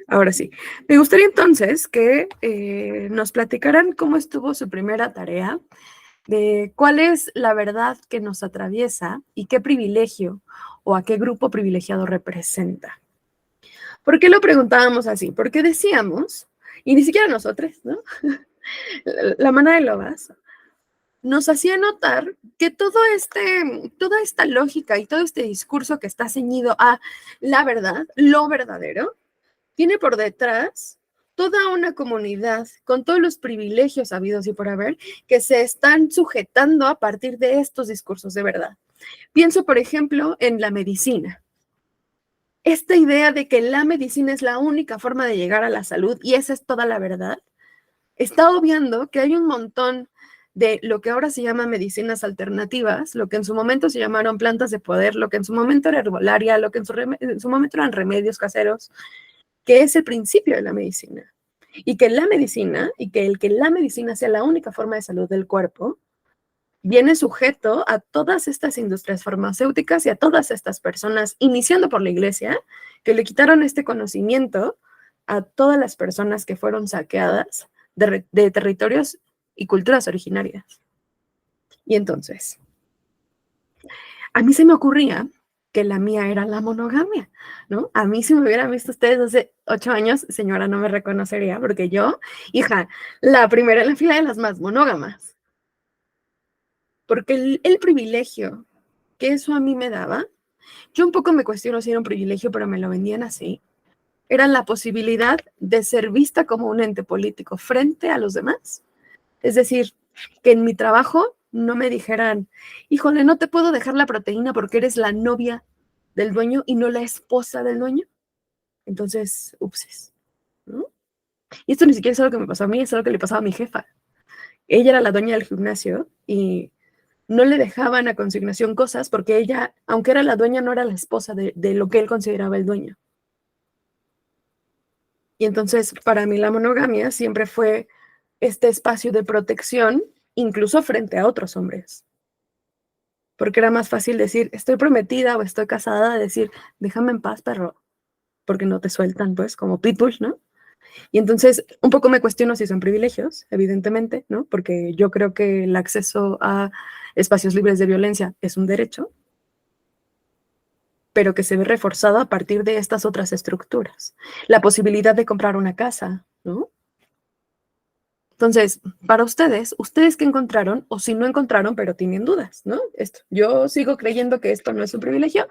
Ahora sí. Me gustaría entonces que nos platicaran cómo estuvo su primera tarea, de cuál es la verdad que nos atraviesa y qué privilegio o a qué grupo privilegiado representa. ¿Por qué lo preguntábamos así? Porque decíamos, y ni siquiera nosotros, ¿no? La Mana de Lobas nos hacía notar que toda esta lógica y todo este discurso que está ceñido a la verdad, lo verdadero, tiene por detrás toda una comunidad con todos los privilegios habidos y por haber que se están sujetando a partir de estos discursos de verdad. Pienso, por ejemplo, en la medicina. Esta idea de que la medicina es la única forma de llegar a la salud y esa es toda la verdad, está obviando que hay un montón de lo que ahora se llama medicinas alternativas, lo que en su momento se llamaron plantas de poder, lo que en su momento era herbolaria, lo que en su momento eran remedios caseros, que es el principio de la medicina. Y que la medicina, y que el que la medicina sea la única forma de salud del cuerpo, viene sujeto a todas estas industrias farmacéuticas y a todas estas personas, iniciando por la iglesia, que le quitaron este conocimiento a todas las personas que fueron saqueadas de territorios y culturas originarias. Y entonces, a mí se me ocurría que la mía era la monogamia, ¿no? A mí si me hubieran visto ustedes hace 8 años, señora, no me reconocería, porque yo, hija, la primera en la fila de las más monógamas. Porque el privilegio que eso a mí me daba, yo un poco me cuestiono si era un privilegio, pero me lo vendían así, era la posibilidad de ser vista como un ente político frente a los demás. Es decir, que en mi trabajo no me dijeran, híjole, no te puedo dejar la proteína porque eres la novia del dueño y no la esposa del dueño. Entonces, upses, ¿no? Y esto ni siquiera es algo que me pasó a mí, es algo que le pasaba a mi jefa. Ella era la dueña del gimnasio y no le dejaban a consignación cosas porque ella, aunque era la dueña, no era la esposa de lo que él consideraba el dueño. Y entonces, para mí la monogamia siempre fue este espacio de protección, incluso frente a otros hombres. Porque era más fácil decir, estoy prometida o estoy casada, decir, déjame en paz, perro, porque no te sueltan, pues, como pitbull, ¿no? Y entonces, un poco me cuestiono si son privilegios, evidentemente, ¿no? Porque yo creo que el acceso a espacios libres de violencia es un derecho, pero que se ve reforzado a partir de estas otras estructuras. La posibilidad de comprar una casa, ¿no? Entonces, para ustedes, ¿ustedes qué encontraron? O si no encontraron, pero tienen dudas, ¿no? Esto, yo sigo creyendo que esto no es un privilegio,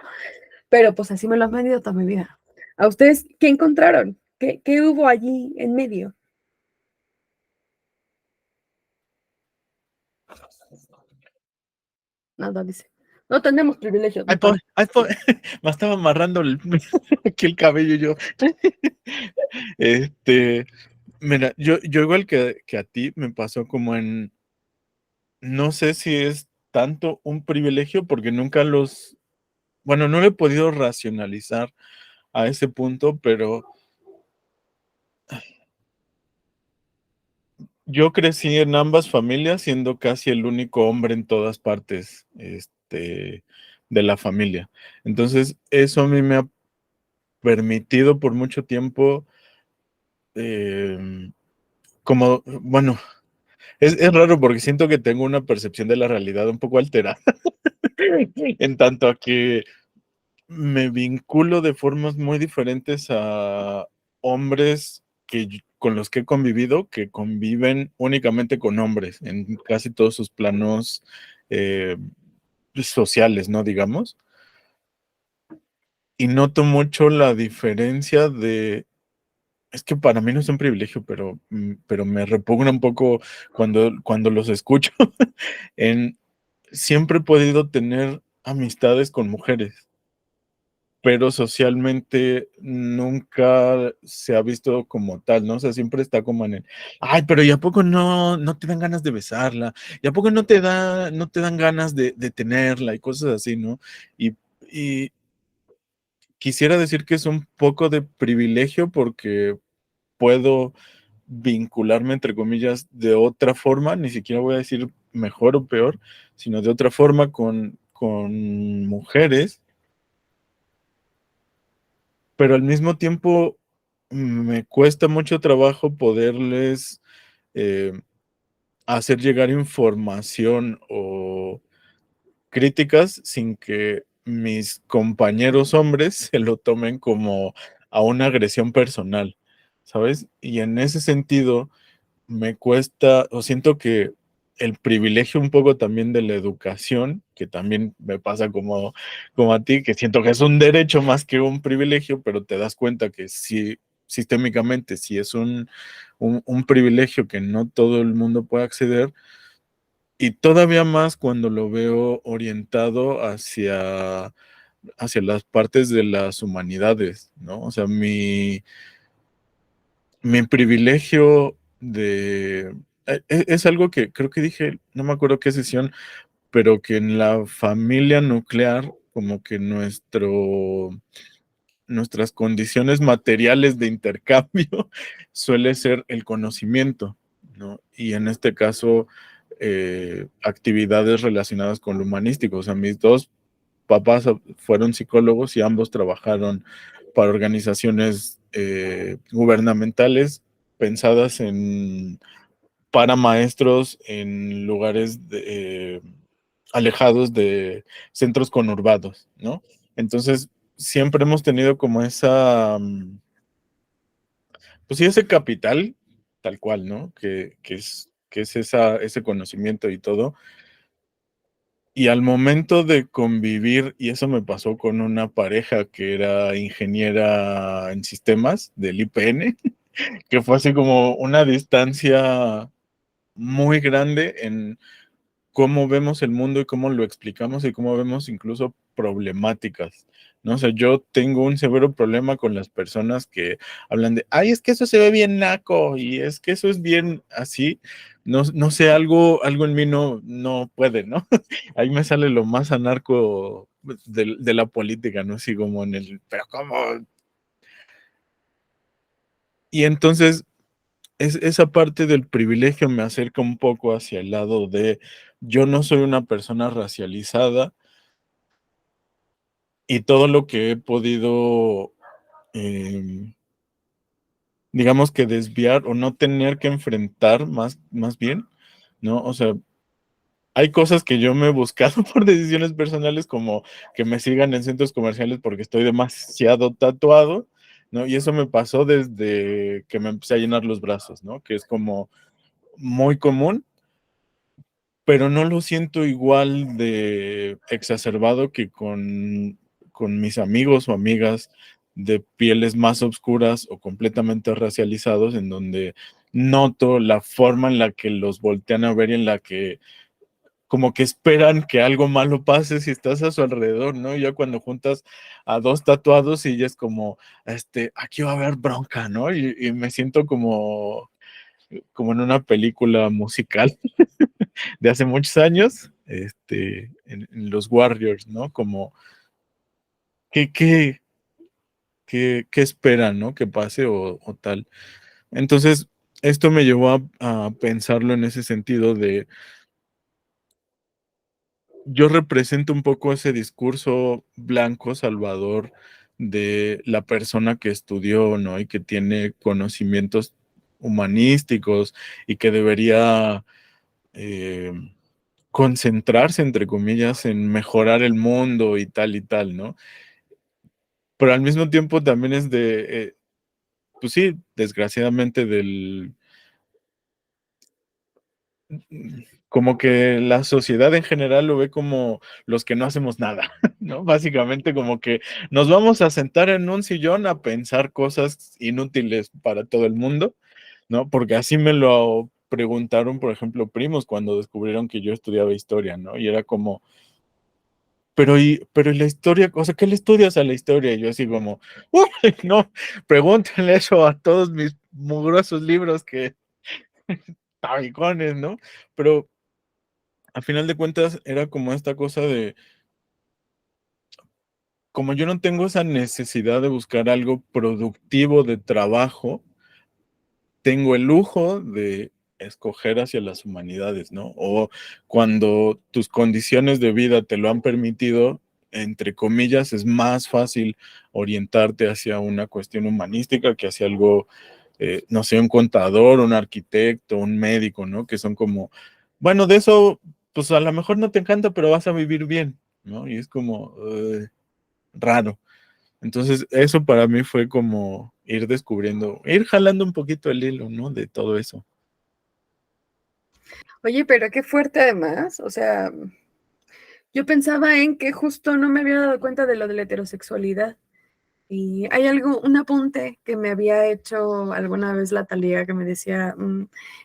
pero pues así me lo han vendido toda mi vida. ¿A ustedes qué encontraron? ¿Qué hubo allí en medio? Nada, dice. No tenemos privilegios, Ay, mi pan. ay, me estaba amarrando aquí el cabello yo. Este, mira, yo igual que a ti me pasó como en, no sé si es tanto un privilegio porque nunca bueno, no lo he podido racionalizar a ese punto, pero yo crecí en ambas familias siendo casi el único hombre en todas partes, de la familia. Entonces, eso a mí me ha permitido por mucho tiempo, como, bueno, es raro porque siento que tengo una percepción de la realidad un poco alterada, en tanto a que me vinculo de formas muy diferentes a hombres con los que he convivido, que conviven únicamente con hombres en casi todos sus planos eh, sociales, ¿no? Digamos. Y noto mucho la diferencia es que para mí no es un privilegio, pero me repugna un poco cuando los escucho. Siempre he podido tener amistades con mujeres, pero socialmente nunca se ha visto como tal, ¿no? O sea, siempre está como en el, ay, pero ¿y a poco no te dan ganas de besarla? ¿Y a poco no te dan ganas de tenerla? Y cosas así, ¿no? Y quisiera decir que es un poco de privilegio porque puedo vincularme, entre comillas, de otra forma, ni siquiera voy a decir mejor o peor, sino de otra forma con mujeres, pero al mismo tiempo me cuesta mucho trabajo poderles hacer llegar información o críticas sin que mis compañeros hombres se lo tomen como a una agresión personal, ¿sabes? Y en ese sentido me cuesta, o siento que el privilegio un poco también de la educación, que también me pasa como a ti, que siento que es un derecho más que un privilegio, pero te das cuenta que sí, sistémicamente, sí es un privilegio que no todo el mundo puede acceder, y todavía más cuando lo veo orientado hacia las partes de las humanidades, ¿no? O sea, mi privilegio de... Es algo que creo que dije, no me acuerdo qué sesión, pero que en la familia nuclear, como que nuestras condiciones materiales de intercambio suele ser el conocimiento, ¿no? Y en este caso, actividades relacionadas con lo humanístico. O sea, mis dos papás fueron psicólogos y ambos trabajaron para organizaciones gubernamentales pensadas para maestros en lugares alejados de centros conurbados, ¿no? Entonces, siempre hemos tenido como pues sí, ese capital, tal cual, ¿no? Que es ese conocimiento y todo. Y al momento de convivir, y eso me pasó con una pareja que era ingeniera en sistemas del IPN, que fue así como una distancia muy grande en cómo vemos el mundo y cómo lo explicamos y cómo vemos incluso problemáticas, ¿no? O sea, yo tengo un severo problema con las personas que hablan de, ay, es que eso se ve bien naco y es que eso es bien así. No, no sé, algo en mí no puede, ¿no? Ahí me sale lo más anarco de la política, ¿no? Así como pero ¿cómo? Y entonces esa parte del privilegio me acerca un poco hacia el lado de yo no soy una persona racializada y todo lo que he podido, em, digamos que desviar o no tener que enfrentar más bien, ¿no? O sea, hay cosas que yo me he buscado por decisiones personales, como que me sigan en centros comerciales porque estoy demasiado tatuado, ¿no? Y eso me pasó desde que me empecé a llenar los brazos, ¿no? Que es como muy común, pero no lo siento igual de exacerbado que con mis amigos o amigas de pieles más oscuras o completamente racializados, en donde noto la forma en la que los voltean a ver y en la que como que esperan que algo malo pase si estás a su alrededor, ¿no? Y ya cuando juntas a dos tatuados y ya es como, aquí va a haber bronca, ¿no? Y me siento como en una película musical de hace muchos años, en los Warriors, ¿no? Como, ¿qué, qué, qué esperan, ¿no? Que pase o tal. Entonces, esto me llevó a pensarlo en ese sentido de, yo represento un poco ese discurso blanco, salvador, de la persona que estudió, ¿no? Y que tiene conocimientos humanísticos y que debería eh, concentrarse, entre comillas, en mejorar el mundo y tal, ¿no? Pero al mismo tiempo también es pues sí, desgraciadamente como que la sociedad en general lo ve como los que no hacemos nada, ¿no? Básicamente como que nos vamos a sentar en un sillón a pensar cosas inútiles para todo el mundo, ¿no? Porque así me lo preguntaron, por ejemplo, primos cuando descubrieron que yo estudiaba historia, ¿no? Y era como, pero ¿y la historia? O sea, ¿qué le estudias a la historia? Y yo así como, "Uy, no, pregúntenle eso a todos mis mugrosos libros que tabicones, ¿no?". Pero a final de cuentas era como esta cosa de, como yo no tengo esa necesidad de buscar algo productivo de trabajo, tengo el lujo de escoger hacia las humanidades, ¿no? O cuando tus condiciones de vida te lo han permitido, entre comillas, es más fácil orientarte hacia una cuestión humanística que hacia algo, no sé, un contador, un arquitecto, un médico, ¿no? Que son como, bueno, de eso, pues a lo mejor no te encanta, pero vas a vivir bien, ¿no? Y es como raro. Entonces, eso para mí fue como ir descubriendo, ir jalando un poquito el hilo, ¿no? De todo eso. Oye, pero qué fuerte además, o sea, yo pensaba en que justo no me había dado cuenta de lo de la heterosexualidad. Y hay algo, un apunte que me había hecho alguna vez la Talía que me decía,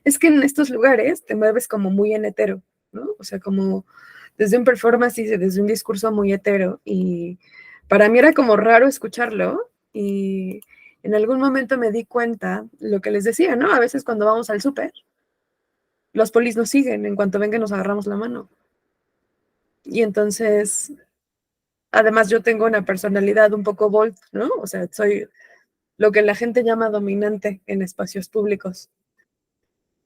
es que en estos lugares te mueves como muy en hetero, ¿no? O sea, como desde un performance y desde un discurso muy hetero. Y para mí era como raro escucharlo. Y en algún momento me di cuenta lo que les decía, ¿no? A veces cuando vamos al súper, los polis nos siguen en cuanto ven que nos agarramos la mano. Y entonces, además yo tengo una personalidad un poco bold, ¿no? O sea, soy lo que la gente llama dominante en espacios públicos.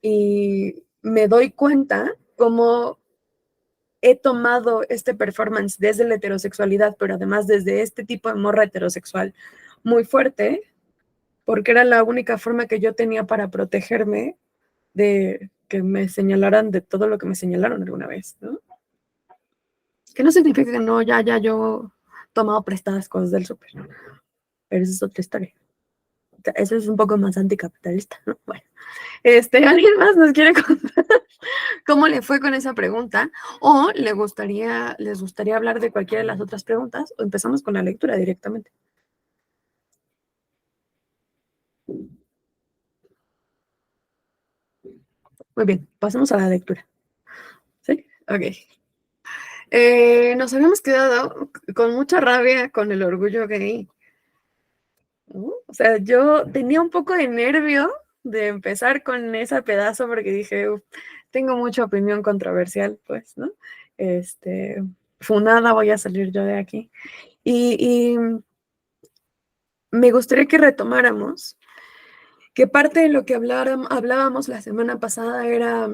Y me doy cuenta cómo he tomado este performance desde la heterosexualidad, pero además desde este tipo de morra heterosexual muy fuerte, porque era la única forma que yo tenía para protegerme de que me señalaran de todo lo que me señalaron alguna vez, ¿no? Que no significa que no, ya yo he tomado prestadas cosas del súper, pero esa es otra historia. Eso es un poco más anticapitalista, ¿no? Bueno, ¿alguien más nos quiere contar cómo le fue con esa pregunta? ¿O les gustaría hablar de cualquiera de las otras preguntas? ¿O empezamos con la lectura directamente? Muy bien, pasemos a la lectura. ¿Sí? Ok. Nos habíamos quedado con mucha rabia con el orgullo gay, ¿no? O sea, yo tenía un poco de nervio de empezar con ese pedazo porque dije, tengo mucha opinión controversial, pues, ¿no? Funada voy a salir yo de aquí. Y me gustaría que retomáramos que parte de lo que hablábamos la semana pasada era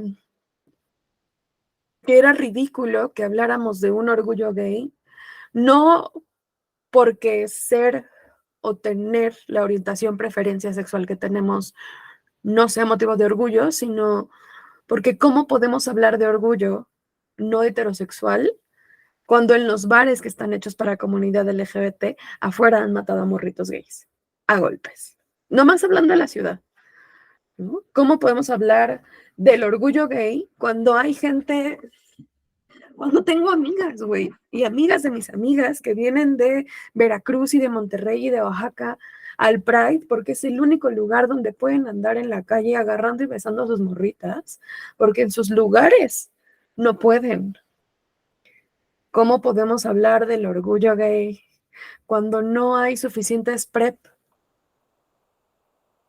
que era ridículo que habláramos de un orgullo gay, no porque ser o tener la orientación, preferencia sexual que tenemos no sea motivo de orgullo, sino porque cómo podemos hablar de orgullo no heterosexual cuando en los bares que están hechos para la comunidad LGBT afuera han matado a morritos gays a golpes. No más hablando de la ciudad, ¿no? ¿Cómo podemos hablar del orgullo gay cuando hay gente, cuando tengo amigas, güey, y amigas de mis amigas que vienen de Veracruz y de Monterrey y de Oaxaca al Pride, porque es el único lugar donde pueden andar en la calle agarrando y besando a sus morritas, porque en sus lugares no pueden? ¿Cómo podemos hablar del orgullo gay cuando no hay suficientes PrEP?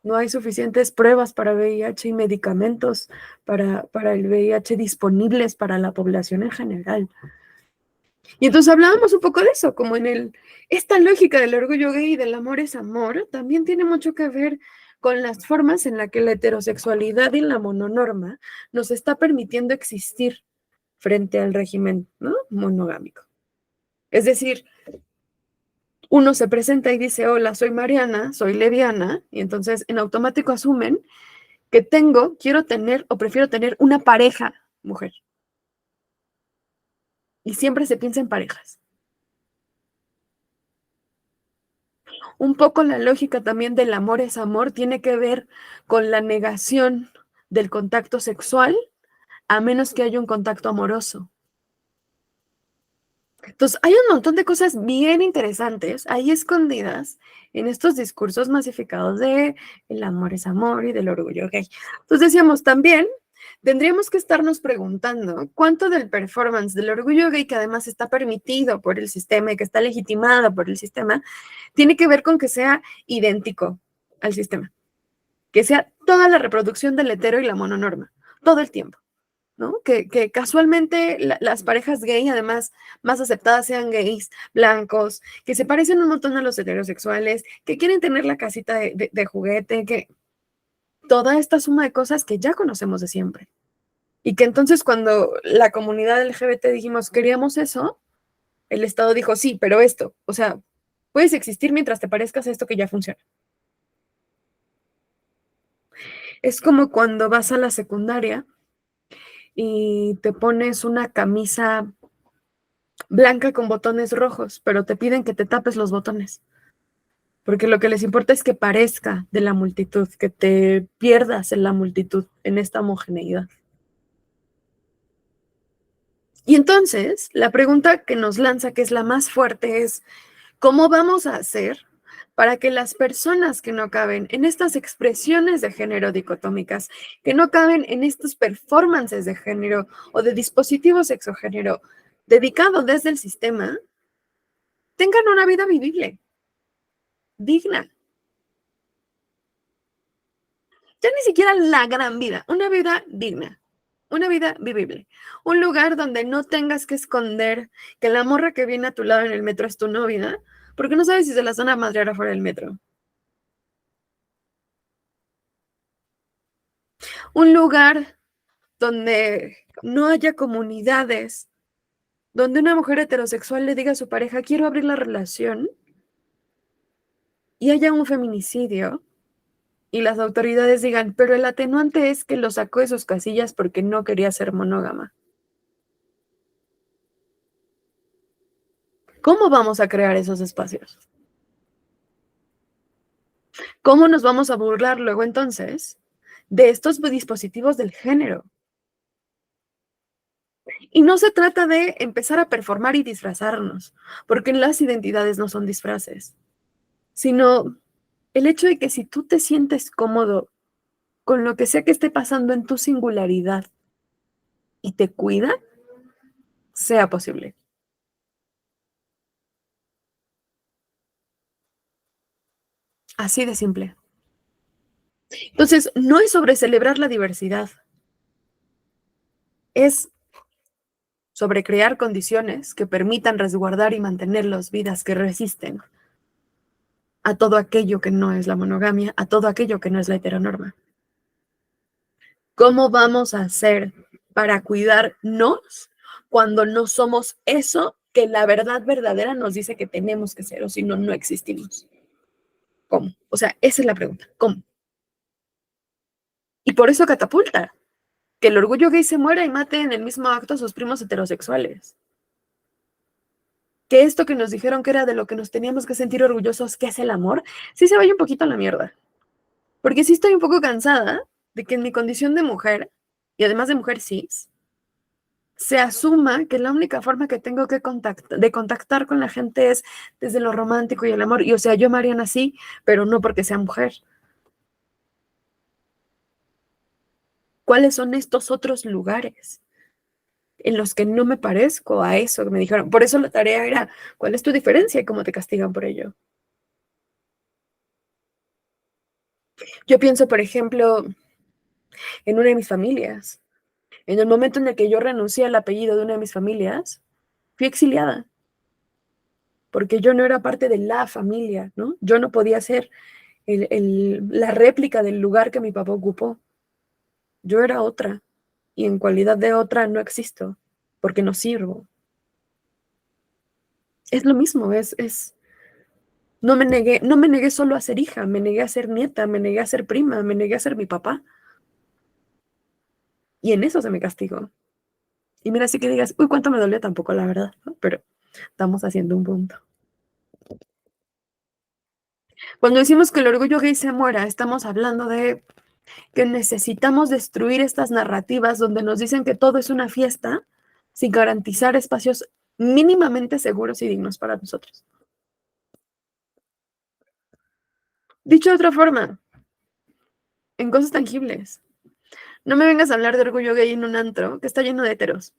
No hay suficientes pruebas para VIH y medicamentos para el VIH disponibles para la población en general. Y entonces hablábamos un poco de eso, como esta lógica del orgullo gay y del amor es amor, también tiene mucho que ver con las formas en las que la heterosexualidad y la mononorma nos está permitiendo existir frente al régimen, ¿no?, monogámico. Es decir, uno se presenta y dice, hola, soy Mariana, soy lesbiana, y entonces en automático asumen que quiero tener o prefiero tener una pareja mujer. Y siempre se piensa en parejas. Un poco la lógica también del amor es amor tiene que ver con la negación del contacto sexual a menos que haya un contacto amoroso. Entonces, hay un montón de cosas bien interesantes ahí escondidas en estos discursos masificados de el amor es amor y del orgullo gay. Entonces decíamos también, tendríamos que estarnos preguntando cuánto del performance del orgullo gay, que además está permitido por el sistema y que está legitimado por el sistema, tiene que ver con que sea idéntico al sistema, que sea toda la reproducción del hetero y la mononorma, todo el tiempo. ¿No? Que casualmente las parejas gay, además, más aceptadas sean gays, blancos, que se parecen un montón a los heterosexuales, que quieren tener la casita de juguete, que toda esta suma de cosas que ya conocemos de siempre. Y que entonces cuando la comunidad LGBT dijimos, queríamos eso, el Estado dijo, sí, pero esto, o sea, puedes existir mientras te parezcas a esto que ya funciona. Es como cuando vas a la secundaria y te pones una camisa blanca con botones rojos, pero te piden que te tapes los botones, porque lo que les importa es que parezca de la multitud, que te pierdas en la multitud, en esta homogeneidad. Y entonces, la pregunta que nos lanza, que es la más fuerte, es, ¿cómo vamos a hacer para que las personas que no caben en estas expresiones de género dicotómicas, que no caben en estos performances de género o de dispositivos sexogénero dedicado desde el sistema, tengan una vida vivible, digna? Ya ni siquiera la gran vida, una vida digna, una vida vivible. Un lugar donde no tengas que esconder que la morra que viene a tu lado en el metro es tu novia, porque no sabes si se las van a madrear afuera del metro. Un lugar donde no haya comunidades, donde una mujer heterosexual le diga a su pareja, quiero abrir la relación, y haya un feminicidio, y las autoridades digan, pero el atenuante es que lo sacó de sus casillas porque no quería ser monógama. ¿Cómo vamos a crear esos espacios? ¿Cómo nos vamos a burlar luego entonces de estos dispositivos del género? Y no se trata de empezar a performar y disfrazarnos, porque las identidades no son disfraces, sino el hecho de que si tú te sientes cómodo con lo que sea que esté pasando en tu singularidad y te cuida, sea posible. Así de simple. Entonces, no es sobre celebrar la diversidad, es sobre crear condiciones que permitan resguardar y mantener las vidas que resisten a todo aquello que no es la monogamia, a todo aquello que no es la heteronorma. ¿Cómo vamos a hacer para cuidarnos cuando no somos eso que la verdad verdadera nos dice que tenemos que ser, o si no, no existimos? ¿Cómo? O sea, esa es la pregunta. ¿Cómo? Y por eso catapulta que el orgullo gay se muera y mate en el mismo acto a sus primos heterosexuales. Que esto que nos dijeron que era de lo que nos teníamos que sentir orgullosos, que es el amor, sí se vaya un poquito a la mierda. Porque sí estoy un poco cansada de que en mi condición de mujer, y además de mujer cis, se asuma que la única forma que tengo de contactar con la gente es desde lo romántico y el amor. Y o sea, yo Mariana sí, pero no porque sea mujer. ¿Cuáles son estos otros lugares en los que no me parezco a eso que me dijeron? Por eso la tarea era, ¿cuál es tu diferencia y cómo te castigan por ello? Yo pienso, por ejemplo, en una de mis familias. En el momento en el que yo renuncié al apellido de una de mis familias, fui exiliada, porque yo no era parte de la familia, ¿no? Yo no podía ser la réplica del lugar que mi papá ocupó. Yo era otra, y en cualidad de otra no existo, porque no sirvo. Es lo mismo, no me negué solo a ser hija, me negué a ser nieta, me negué a ser prima, me negué a ser mi papá. Y en eso se me castigó. Y mira, así que digas, uy, cuánto me dolió tampoco, la verdad, ¿no? Pero estamos haciendo un punto. Cuando decimos que el orgullo gay se muera, estamos hablando de que necesitamos destruir estas narrativas donde nos dicen que todo es una fiesta sin garantizar espacios mínimamente seguros y dignos para nosotros. Dicho de otra forma, en cosas tangibles, no me vengas a hablar de orgullo gay en un antro que está lleno de heteros.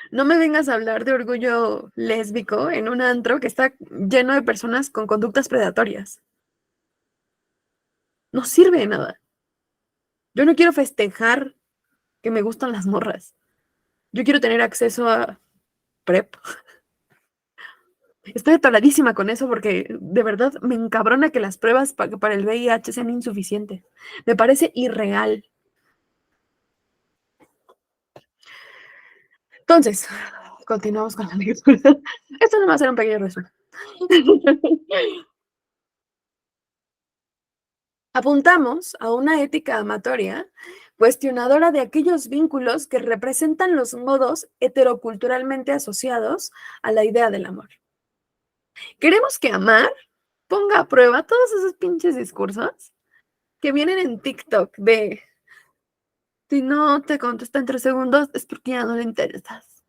No me vengas a hablar de orgullo lésbico en un antro que está lleno de personas con conductas predatorias. No sirve de nada. Yo no quiero festejar que me gustan las morras. Yo quiero tener acceso a PrEP. Estoy atoradísima con eso porque de verdad me encabrona que las pruebas para el VIH sean insuficientes. Me parece irreal. Entonces, continuamos con la lectura. Esto no va a ser un pequeño resumen. Apuntamos a una ética amatoria cuestionadora de aquellos vínculos que representan los modos heteroculturalmente asociados a la idea del amor. Queremos que amar ponga a prueba todos esos pinches discursos que vienen en TikTok de si no te contesta en 3 segundos es porque ya no le interesas.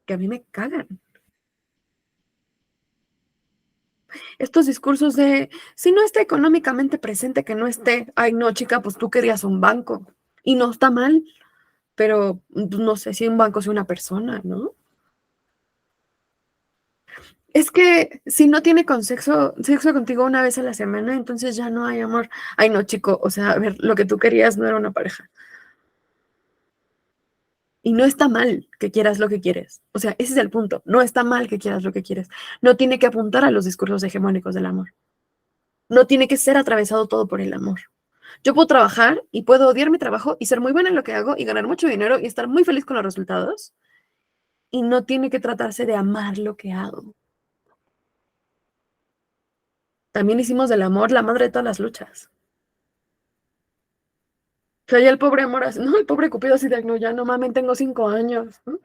Que a mí me cagan. Estos discursos de si no está económicamente presente, que no esté. Ay, no, chica, pues tú querías un banco. Y no está mal, pero pues, no sé si un banco es una persona, ¿no? Es que si no tiene sexo contigo una vez a la semana, entonces ya no hay amor. Ay, no, chico, o sea, a ver, lo que tú querías no era una pareja. Y no está mal que quieras lo que quieres. O sea, ese es el punto. No está mal que quieras lo que quieres. No tiene que apuntar a los discursos hegemónicos del amor. No tiene que ser atravesado todo por el amor. Yo puedo trabajar y puedo odiar mi trabajo y ser muy buena en lo que hago y ganar mucho dinero y estar muy feliz con los resultados. Y no tiene que tratarse de amar lo que hago. También hicimos del amor la madre de todas las luchas. O sea, ya el pobre amor, no, el pobre Cupido así de, no, ya no mames, tengo 5 años. ¿No?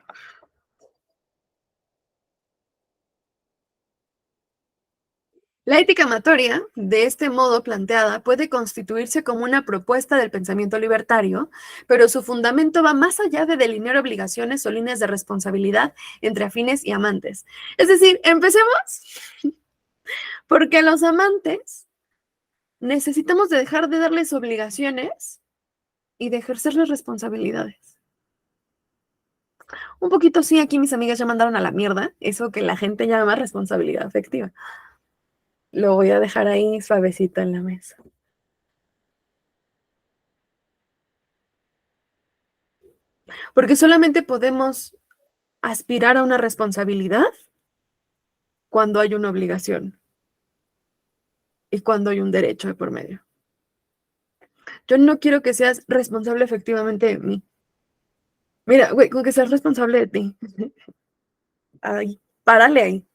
La ética amatoria, de este modo planteada, puede constituirse como una propuesta del pensamiento libertario, pero su fundamento va más allá de delinear obligaciones o líneas de responsabilidad entre afines y amantes. Es decir, empecemos porque los amantes necesitamos de dejar de darles obligaciones y de ejercerles responsabilidades. Un poquito sí, aquí mis amigas ya mandaron a la mierda eso que la gente llama responsabilidad afectiva. Lo voy a dejar ahí suavecito en la mesa. Porque solamente podemos aspirar a una responsabilidad cuando hay una obligación y cuando hay un derecho de por medio. Yo no quiero que seas responsable efectivamente de mí. Mira, güey, con que seas responsable de ti. Ahí, párale ahí.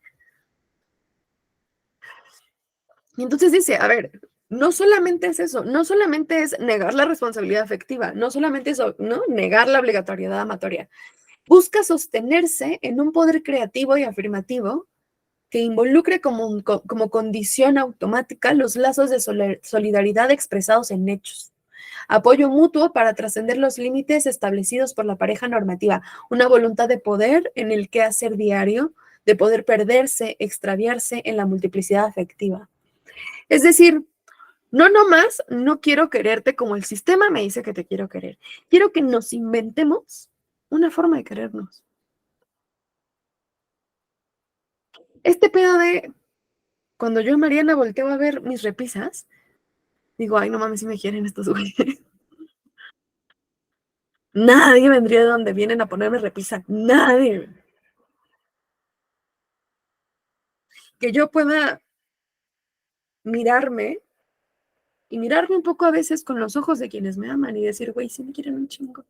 Y entonces dice, a ver, no solamente es eso, no solamente es negar la responsabilidad afectiva, no solamente eso, ¿no? Negar la obligatoriedad amatoria. Busca sostenerse en un poder creativo y afirmativo que involucre como condición automática los lazos de solidaridad expresados en hechos. Apoyo mutuo para trascender los límites establecidos por la pareja normativa. Una voluntad de poder en el quehacer diario, de poder perderse, extraviarse en la multiplicidad afectiva. Es decir, no nomás no quiero quererte como el sistema me dice que te quiero querer. Quiero que nos inventemos una forma de querernos. Este pedo de cuando yo, Mariana, volteo a ver mis repisas, digo, ay, no mames, si me quieren estos güeyes. Nadie vendría de donde vienen a ponerme repisa. Nadie. Que yo pueda mirarme y mirarme un poco a veces con los ojos de quienes me aman y decir, güey, sí me quieren un chingo.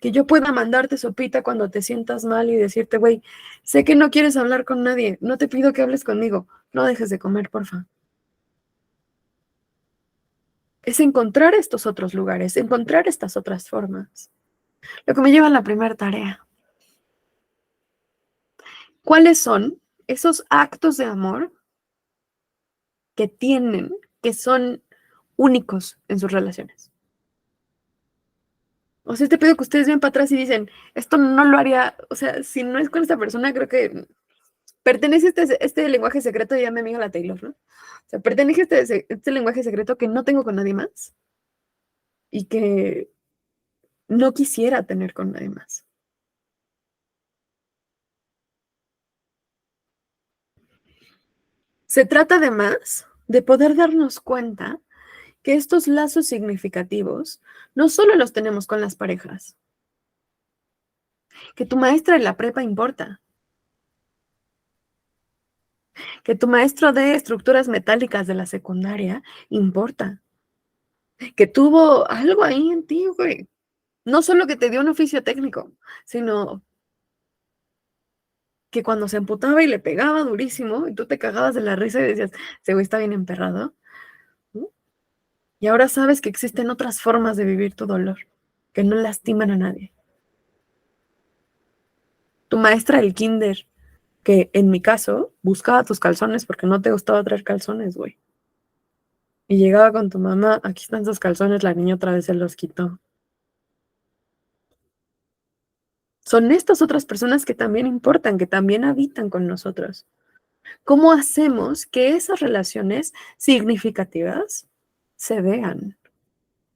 Que yo pueda mandarte sopita cuando te sientas mal y decirte, güey, sé que no quieres hablar con nadie, no te pido que hables conmigo, no dejes de comer, porfa. Es encontrar estos otros lugares, encontrar estas otras formas. Lo que me lleva a la primera tarea. ¿Cuáles son esos actos de amor que tienen, que son únicos en sus relaciones? O sea, este pedo que ustedes ven para atrás y dicen, esto no lo haría, o sea, si no es con esta persona, creo que pertenece a este lenguaje secreto, ya mi amiga la Taylor, ¿no? O sea, pertenece a este lenguaje secreto que no tengo con nadie más y que no quisiera tener con nadie más. Se trata además de poder darnos cuenta que estos lazos significativos no solo los tenemos con las parejas, que tu maestra de la prepa importa, que tu maestro de estructuras metálicas de la secundaria importa, que tuvo algo ahí en ti, güey. No solo que te dio un oficio técnico, sino que cuando se emputaba y le pegaba durísimo, y tú te cagabas de la risa y decías, ese güey está bien emperrado, ¿no? Y ahora sabes que existen otras formas de vivir tu dolor, que no lastiman a nadie. Tu maestra del kinder, que en mi caso buscaba tus calzones porque no te gustaba traer calzones, güey. Y llegaba con tu mamá, aquí están sus calzones, la niña otra vez se los quitó. Son estas otras personas que también importan, que también habitan con nosotros. ¿Cómo hacemos que esas relaciones significativas se vean?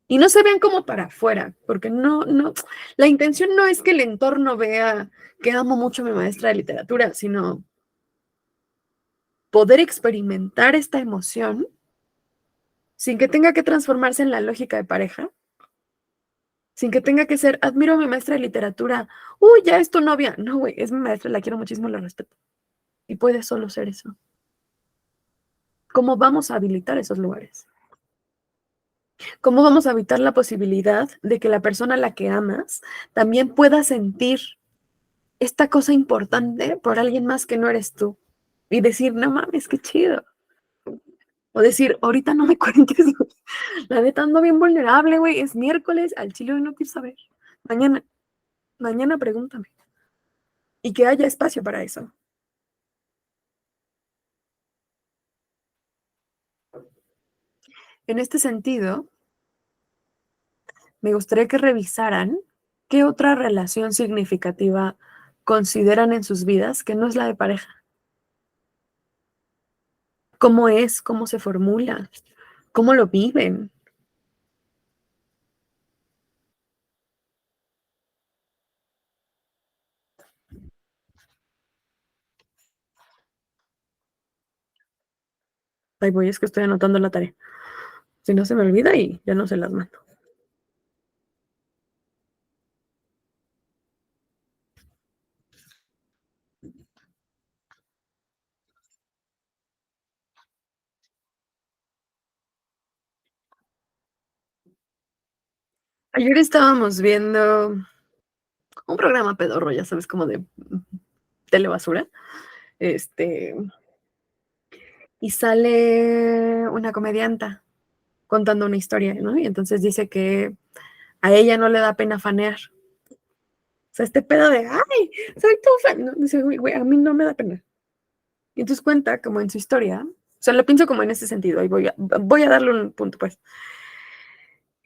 Y no se vean como para afuera, porque la intención no es que el entorno vea que amo mucho a mi maestra de literatura, sino poder experimentar esta emoción sin que tenga que transformarse en la lógica de pareja, sin que tenga que ser, admiro a mi maestra de literatura, uy, ya es tu novia. No, güey, es mi maestra, la quiero muchísimo, la respeto. Y puede solo ser eso. ¿Cómo vamos a habilitar esos lugares? ¿Cómo vamos a evitar la posibilidad de que la persona a la que amas también pueda sentir esta cosa importante por alguien más que no eres tú? Y decir, no mames, qué chido. O decir, ahorita no me cuentes, la neta ando bien vulnerable, güey, es miércoles, al chile hoy no quiero saber. Mañana pregúntame. Y que haya espacio para eso. En este sentido, me gustaría que revisaran qué otra relación significativa consideran en sus vidas que no es la de pareja. ¿Cómo es? ¿Cómo se formula? ¿Cómo lo viven? Ahí voy, es que estoy anotando la tarea. Si no se me olvida y ya no se las mando. Ayer estábamos viendo un programa pedorro, ya sabes, como de telebasura. Y sale una comedianta contando una historia, ¿no? Y entonces dice que a ella no le da pena fanear. O sea, este pedo de, ay, soy tu fan. No, dice, güey, a mí no me da pena. Y entonces cuenta como en su historia, o sea, lo pienso como en ese sentido, y voy a darle un punto, pues.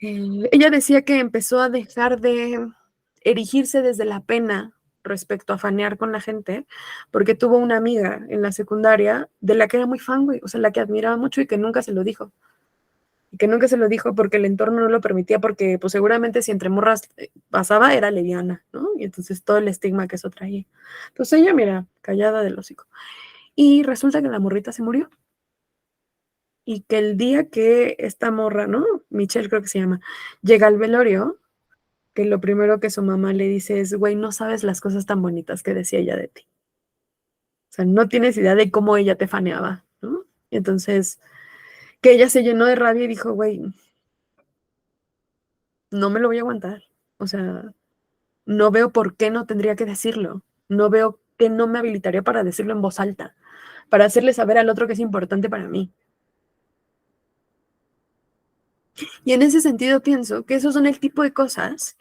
Ella decía que empezó a dejar de erigirse desde la pena respecto a fanear con la gente, porque tuvo una amiga en la secundaria de la que era muy fan, güey, o sea, la que admiraba mucho y que nunca se lo dijo. Y que nunca se lo dijo porque el entorno no lo permitía, porque pues seguramente si entre morras pasaba era leviana, ¿no? Y entonces todo el estigma que eso traía. Entonces ella, mira, callada del hocico. Y resulta que la morrita se murió. Y que el día que esta morra, ¿no? Michelle creo que se llama, llega al velorio, que lo primero que su mamá le dice es, güey, no sabes las cosas tan bonitas que decía ella de ti. O sea, no tienes idea de cómo ella te faneaba, ¿no? Y entonces, que ella se llenó de rabia y dijo, güey, no me lo voy a aguantar. O sea, no veo por qué no tendría que decirlo. No veo que no me habilitaría para decirlo en voz alta, para hacerle saber al otro que es importante para mí. Y en ese sentido pienso que esos son el tipo de cosas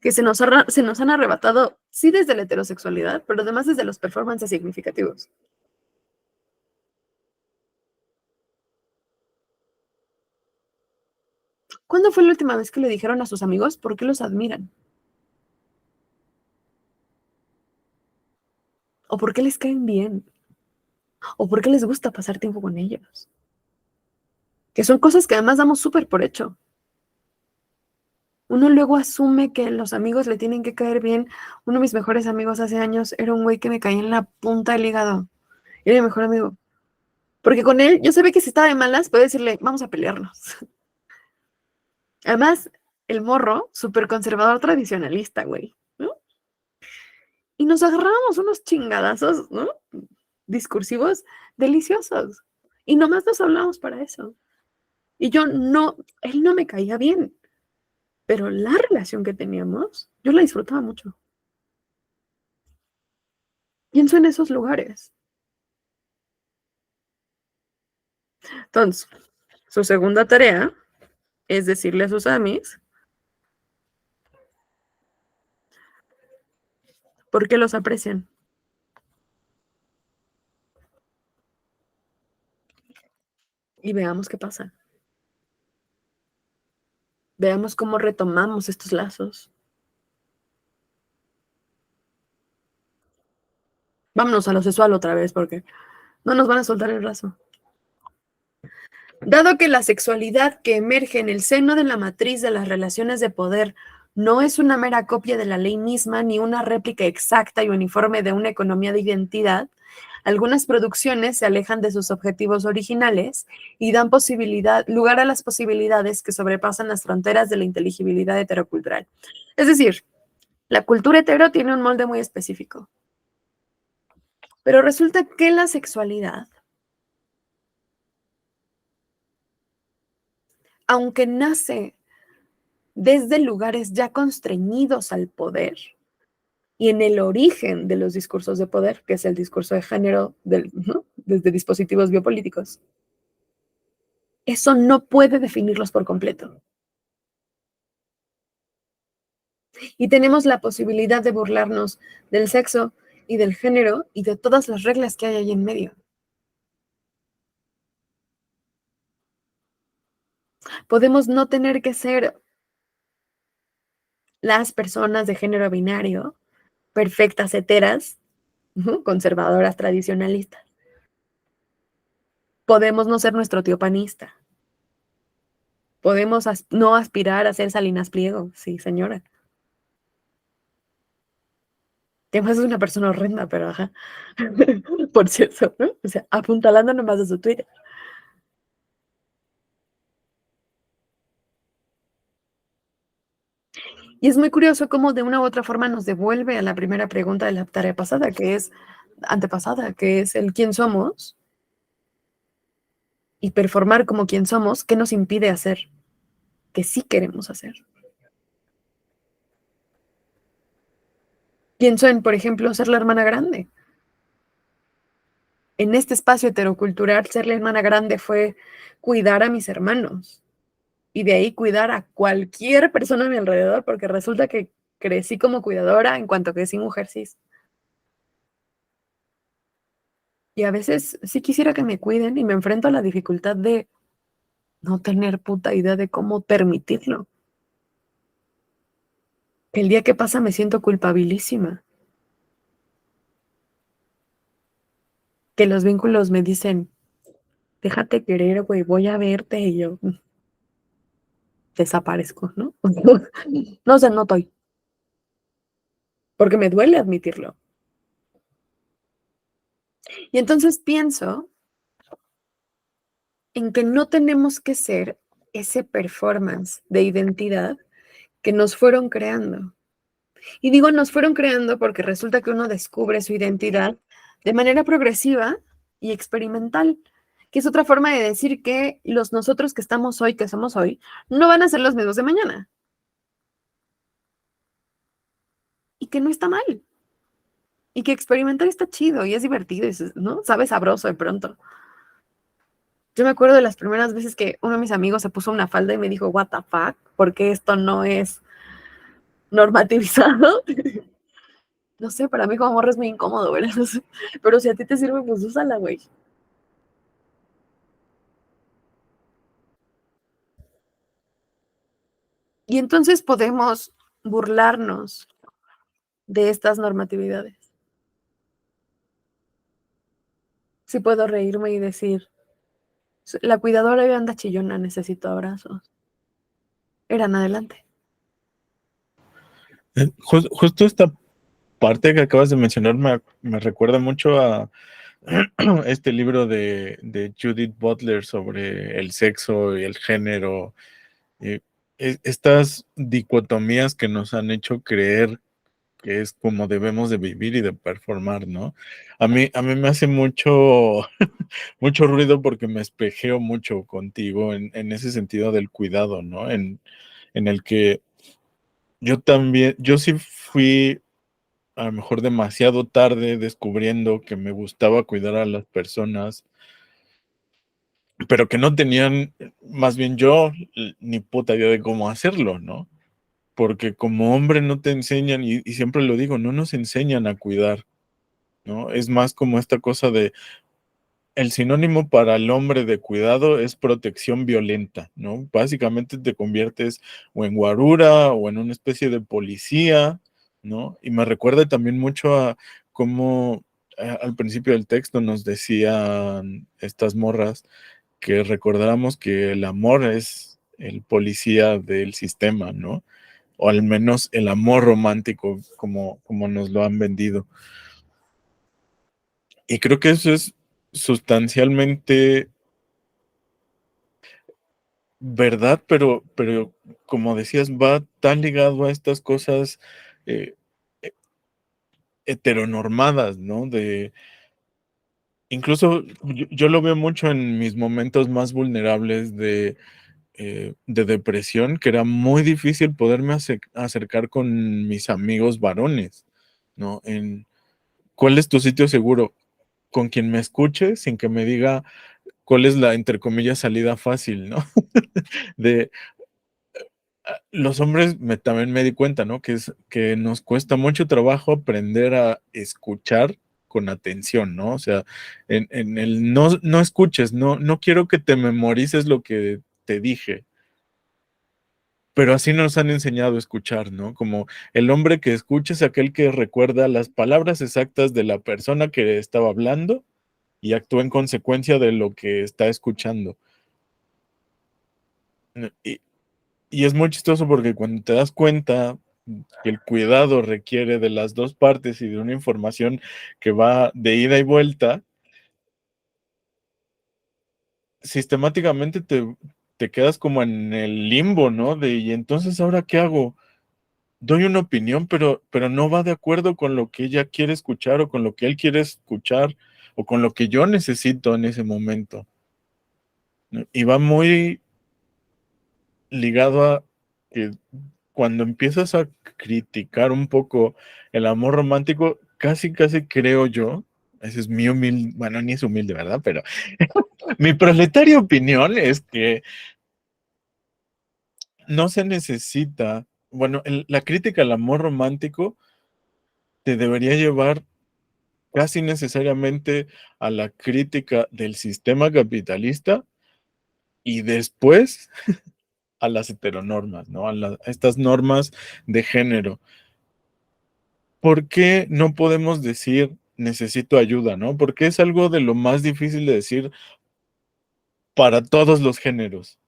que se nos han arrebatado, sí desde la heterosexualidad, pero además desde los performances significativos. ¿Cuándo fue la última vez que le dijeron a sus amigos por qué los admiran? ¿O por qué les caen bien? ¿O por qué les gusta pasar tiempo con ellos? Que son cosas que además damos súper por hecho. Uno luego asume que los amigos le tienen que caer bien. Uno de mis mejores amigos hace años era un güey que me caía en la punta del hígado. Era mi mejor amigo. Porque con él, yo sabía que si estaba de malas, puedo decirle, vamos a pelearnos. Además, el morro, súper conservador tradicionalista, güey, ¿no? Y nos agarrábamos unos chingadazos, ¿no? Discursivos deliciosos. Y nomás nos hablábamos para eso. Y yo no, él no me caía bien, pero la relación que teníamos, yo la disfrutaba mucho. Pienso en esos lugares. Entonces, su segunda tarea es decirle a sus amis por qué los aprecian. Y veamos qué pasa. Veamos cómo retomamos estos lazos. Vámonos a lo sexual otra vez porque no nos van a soltar el brazo. Dado que la sexualidad que emerge en el seno de la matriz de las relaciones de poder no es una mera copia de la ley misma ni una réplica exacta y uniforme de una economía de identidad, algunas producciones se alejan de sus objetivos originales y dan lugar a las posibilidades que sobrepasan las fronteras de la inteligibilidad heterocultural. Es decir, la cultura hetero tiene un molde muy específico. Pero resulta que la sexualidad, aunque nace desde lugares ya constreñidos al poder y en el origen de los discursos de poder, que es el discurso de género ¿no? Desde dispositivos biopolíticos, eso no puede definirlos por completo. Y tenemos la posibilidad de burlarnos del sexo y del género y de todas las reglas que hay ahí en medio. Podemos no tener que ser las personas de género binario, perfectas heteras, ¿no? Conservadoras, tradicionalistas. Podemos no ser nuestro tío panista. Podemos no aspirar a ser Salinas Pliego, sí, señora. Que además es una persona horrenda, pero ajá. Por cierto, ¿no? O sea, apuntalando nomás a su Twitter. Y es muy curioso cómo de una u otra forma nos devuelve a la primera pregunta de la tarea pasada, que es antepasada, que es el quién somos y performar como quién somos, qué nos impide hacer, que sí queremos hacer. Pienso en, por ejemplo, ser la hermana grande. En este espacio heterocultural, ser la hermana grande fue cuidar a mis hermanos y de ahí cuidar a cualquier persona a mi alrededor, porque resulta que crecí como cuidadora en cuanto crecí mujer cis. Y a veces sí quisiera que me cuiden y me enfrento a la dificultad de no tener puta idea de cómo permitirlo. El día que pasa me siento culpabilísima. Que los vínculos me dicen, déjate querer, güey, voy a verte y yo desaparezco, ¿no? No sé, no estoy. Porque me duele admitirlo. Y entonces pienso en que no tenemos que ser ese performance de identidad que nos fueron creando. Y digo nos fueron creando porque resulta que uno descubre su identidad de manera progresiva y experimental, que es otra forma de decir que los nosotros que estamos hoy, que somos hoy, no van a ser los mismos de mañana. Y que no está mal. Y que experimentar está chido y es divertido, ¿no? Sabe sabroso de pronto. Yo me acuerdo de las primeras veces que uno de mis amigos se puso una falda y me dijo, what the fuck, porque esto no es normativizado. No sé, para mí como morro es muy incómodo, ¿verdad? Pero si a ti te sirve, pues úsala, güey. Y entonces podemos burlarnos de estas normatividades. Sí puedo reírme y decir, la cuidadora hoy anda chillona, necesito abrazos. Eran adelante. Justo esta parte que acabas de mencionar me recuerda mucho a este libro de Judith Butler sobre el sexo y el género, estas dicotomías que nos han hecho creer que es como debemos de vivir y de performar, ¿no? A mí me hace mucho, mucho ruido porque me espejeo mucho contigo en ese sentido del cuidado, ¿no? En el que Yo también, yo sí fui a lo mejor demasiado tarde descubriendo que me gustaba cuidar a las personas, pero que no tenían, más bien yo, ni puta idea de cómo hacerlo, ¿no? Porque como hombre no te enseñan, y siempre lo digo, no nos enseñan a cuidar, ¿no? Es más como esta cosa de, el sinónimo para el hombre de cuidado es protección violenta, ¿no? Básicamente te conviertes o en guarura o en una especie de policía, ¿no? Y me recuerda también mucho a cómo al principio del texto nos decían estas morras que recordáramos que el amor es el policía del sistema, ¿no? O al menos el amor romántico, como nos lo han vendido. Y creo que eso es sustancialmente verdad, pero como decías, va tan ligado a estas cosas eh, he- heteronormadas, ¿no? Incluso yo lo veo mucho en mis momentos más vulnerables de depresión, que era muy difícil poderme acercar con mis amigos varones, ¿no? ¿Cuál es tu sitio seguro? Con quien me escuche, sin que me diga cuál es la, entre comillas, salida fácil, ¿no? De los hombres también me di cuenta, ¿no? Que nos cuesta mucho trabajo aprender a escuchar con atención, ¿no? O sea, en el no escuches, no quiero que te memorices lo que te dije, pero así nos han enseñado a escuchar, ¿no? Como el hombre que escucha es aquel que recuerda las palabras exactas de la persona que estaba hablando y actúa en consecuencia de lo que está escuchando. Y, y es muy chistoso porque cuando te das cuenta que el cuidado requiere de las dos partes y de una información que va de ida y vuelta, sistemáticamente te quedas como en el limbo, ¿no? Y entonces, ¿ahora qué hago? Doy una opinión, pero no va de acuerdo con lo que ella quiere escuchar o con lo que él quiere escuchar o con lo que yo necesito en ese momento, ¿no? Y va muy ligado a que cuando empiezas a criticar un poco el amor romántico, casi creo yo, ese es mi humilde, bueno, ni es humilde, ¿verdad? Pero mi proletaria opinión es que no se necesita, bueno, la crítica al amor romántico te debería llevar casi necesariamente a la crítica del sistema capitalista y después a las heteronormas, ¿no? A estas normas de género. ¿Por qué no podemos decir necesito ayuda, no? Porque es algo de lo más difícil de decir para todos los géneros.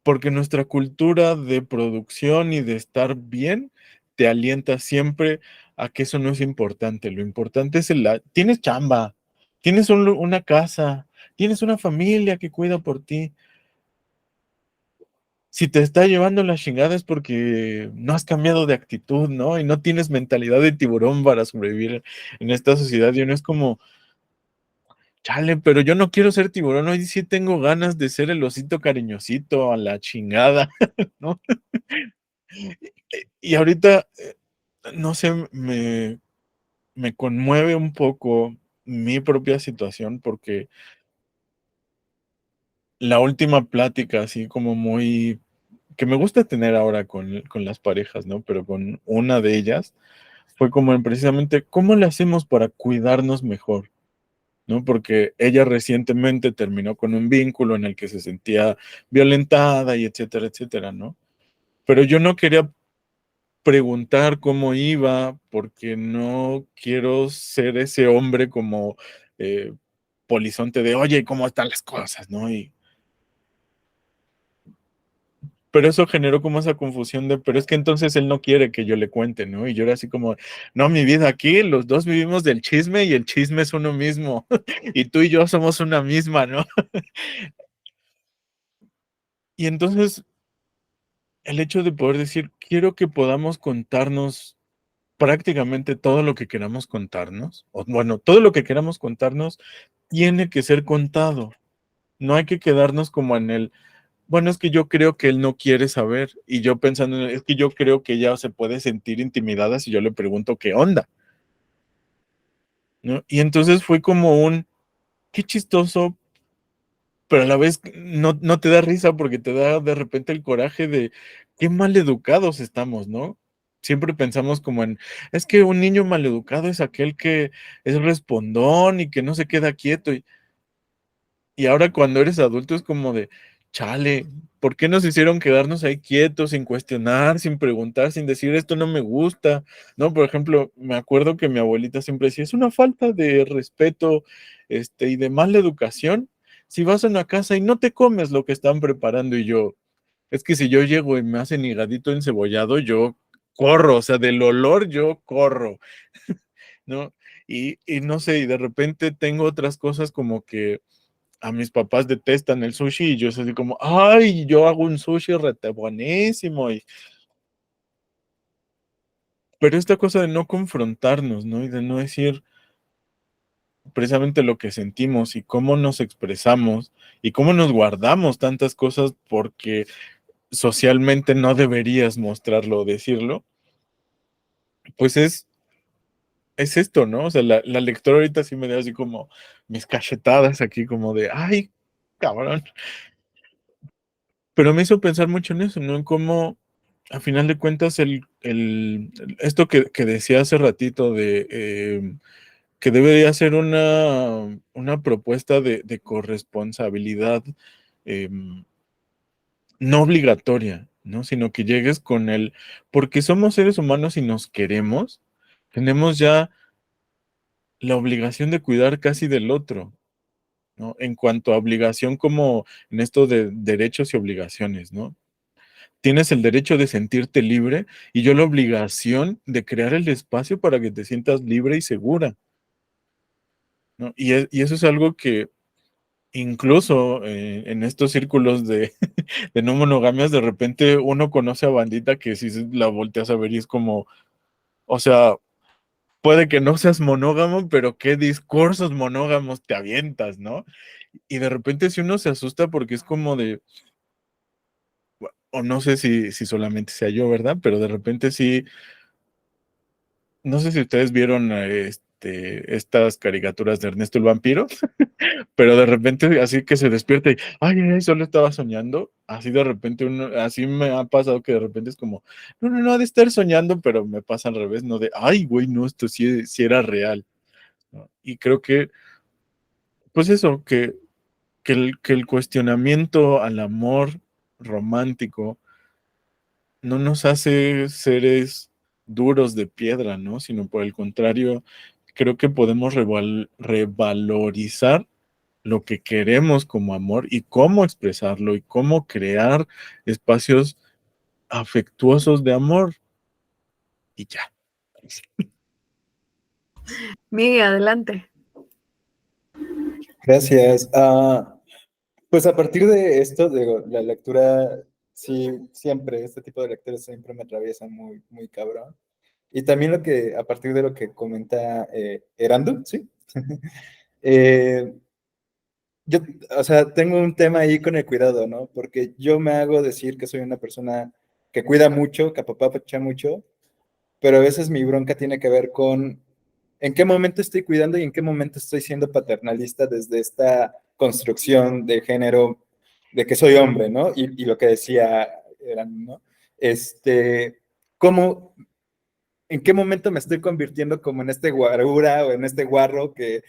Porque nuestra cultura de producción y de estar bien te alienta siempre a que eso no es importante. Lo importante es tienes chamba, tienes una casa, tienes una familia que cuida por ti. Si te está llevando la chingada es porque no has cambiado de actitud, ¿no? Y no tienes mentalidad de tiburón para sobrevivir en esta sociedad. Y uno es como, chale, pero yo no quiero ser tiburón, hoy sí tengo ganas de ser el osito cariñosito a la chingada, ¿no? Y ahorita, no sé, me conmueve un poco mi propia situación porque la última plática, así como muy, que me gusta tener ahora con las parejas, ¿no? Pero con una de ellas, fue como en precisamente, ¿cómo le hacemos para cuidarnos mejor? ¿No? Porque ella recientemente terminó con un vínculo en el que se sentía violentada y etcétera, etcétera, ¿no? Pero yo no quería preguntar cómo iba porque no quiero ser ese hombre como eh, polizonte de, oye, ¿cómo están las cosas? ¿No? Pero eso generó como esa confusión de, pero es que entonces él no quiere que yo le cuente, ¿no? Y yo era así como, no, mi vida, aquí los dos vivimos del chisme y el chisme es uno mismo. Y tú y yo somos una misma, ¿no? Y entonces el hecho de poder decir, quiero que podamos contarnos prácticamente todo lo que queramos contarnos, o bueno, todo lo que queramos contarnos tiene que ser contado. No hay que quedarnos como en el bueno, es que yo creo que él no quiere saber. Y yo pensando, es que yo creo que ella se puede sentir intimidada si yo le pregunto qué onda, ¿no? Y entonces fue como qué chistoso, pero a la vez no te da risa porque te da de repente el coraje de qué mal educados estamos, ¿no? Siempre pensamos como es que un niño maleducado es aquel que es respondón y que no se queda quieto. Y ahora cuando eres adulto es como de, chale, ¿por qué nos hicieron quedarnos ahí quietos, sin cuestionar, sin preguntar, sin decir esto no me gusta? ¿No? Por ejemplo, me acuerdo que mi abuelita siempre decía, es una falta de respeto, y de mala educación si vas a una casa y no te comes lo que están preparando. Y yo, es que si yo llego y me hacen higadito encebollado, yo corro, o sea, del olor yo corro, ¿no? Y no sé, y de repente tengo otras cosas como que a mis papás detestan el sushi y yo soy así como, ay, yo hago un sushi rete buenísimo. Pero esta cosa de no confrontarnos, ¿no? Y de no decir precisamente lo que sentimos y cómo nos expresamos y cómo nos guardamos tantas cosas porque socialmente no deberías mostrarlo o decirlo, pues es esto, ¿no? O sea, la lectora ahorita sí me dio así como mis cachetadas aquí como de, ay, cabrón. Pero me hizo pensar mucho en eso, ¿no? En cómo, a final de cuentas, esto que decía hace ratito de que debería ser una propuesta de corresponsabilidad no obligatoria, ¿no? Sino que llegues con porque somos seres humanos y nos queremos, tenemos ya la obligación de cuidar casi del otro, ¿no? En cuanto a obligación como en esto de derechos y obligaciones, ¿no? Tienes el derecho de sentirte libre y yo la obligación de crear el espacio para que te sientas libre y segura, ¿no? Y eso es algo que incluso en estos círculos de no monogamias, de repente uno conoce a bandita que si la volteas a ver y es como, o sea, puede que no seas monógamo, pero qué discursos monógamos te avientas, ¿no? Y de repente si uno se asusta porque es como de, o no sé si solamente sea yo, ¿verdad? Pero de repente sí. No sé si ustedes vieron estas caricaturas de Ernesto el Vampiro, pero de repente así que se despierta y, ay, ay, ay, solo estaba soñando. Así de repente así me ha pasado que de repente es como, no, ha de estar soñando, pero me pasa al revés, no de, ay, güey, no, esto sí era real, ¿no? Y creo que, pues eso, que el cuestionamiento al amor romántico no nos hace seres duros de piedra, ¿no? Sino por el contrario, creo que podemos revalorizar lo que queremos como amor y cómo expresarlo y cómo crear espacios afectuosos de amor. Y ya. Miguel, adelante. Gracias. Pues a partir de esto, de la lectura, sí, siempre, este tipo de lecturas siempre me atraviesan muy, muy cabrón. Y también a partir de lo que comenta Erandu, ¿sí? Eh, yo, o sea, tengo un tema ahí con el cuidado, ¿no? Porque yo me hago decir que soy una persona que cuida mucho, que apapacha mucho, pero a veces mi bronca tiene que ver con en qué momento estoy cuidando y en qué momento estoy siendo paternalista desde esta construcción de género de que soy hombre, ¿no? Y lo que decía eran, ¿no? Este, ¿cómo, en qué momento me estoy convirtiendo como en este guarura o en este guarro que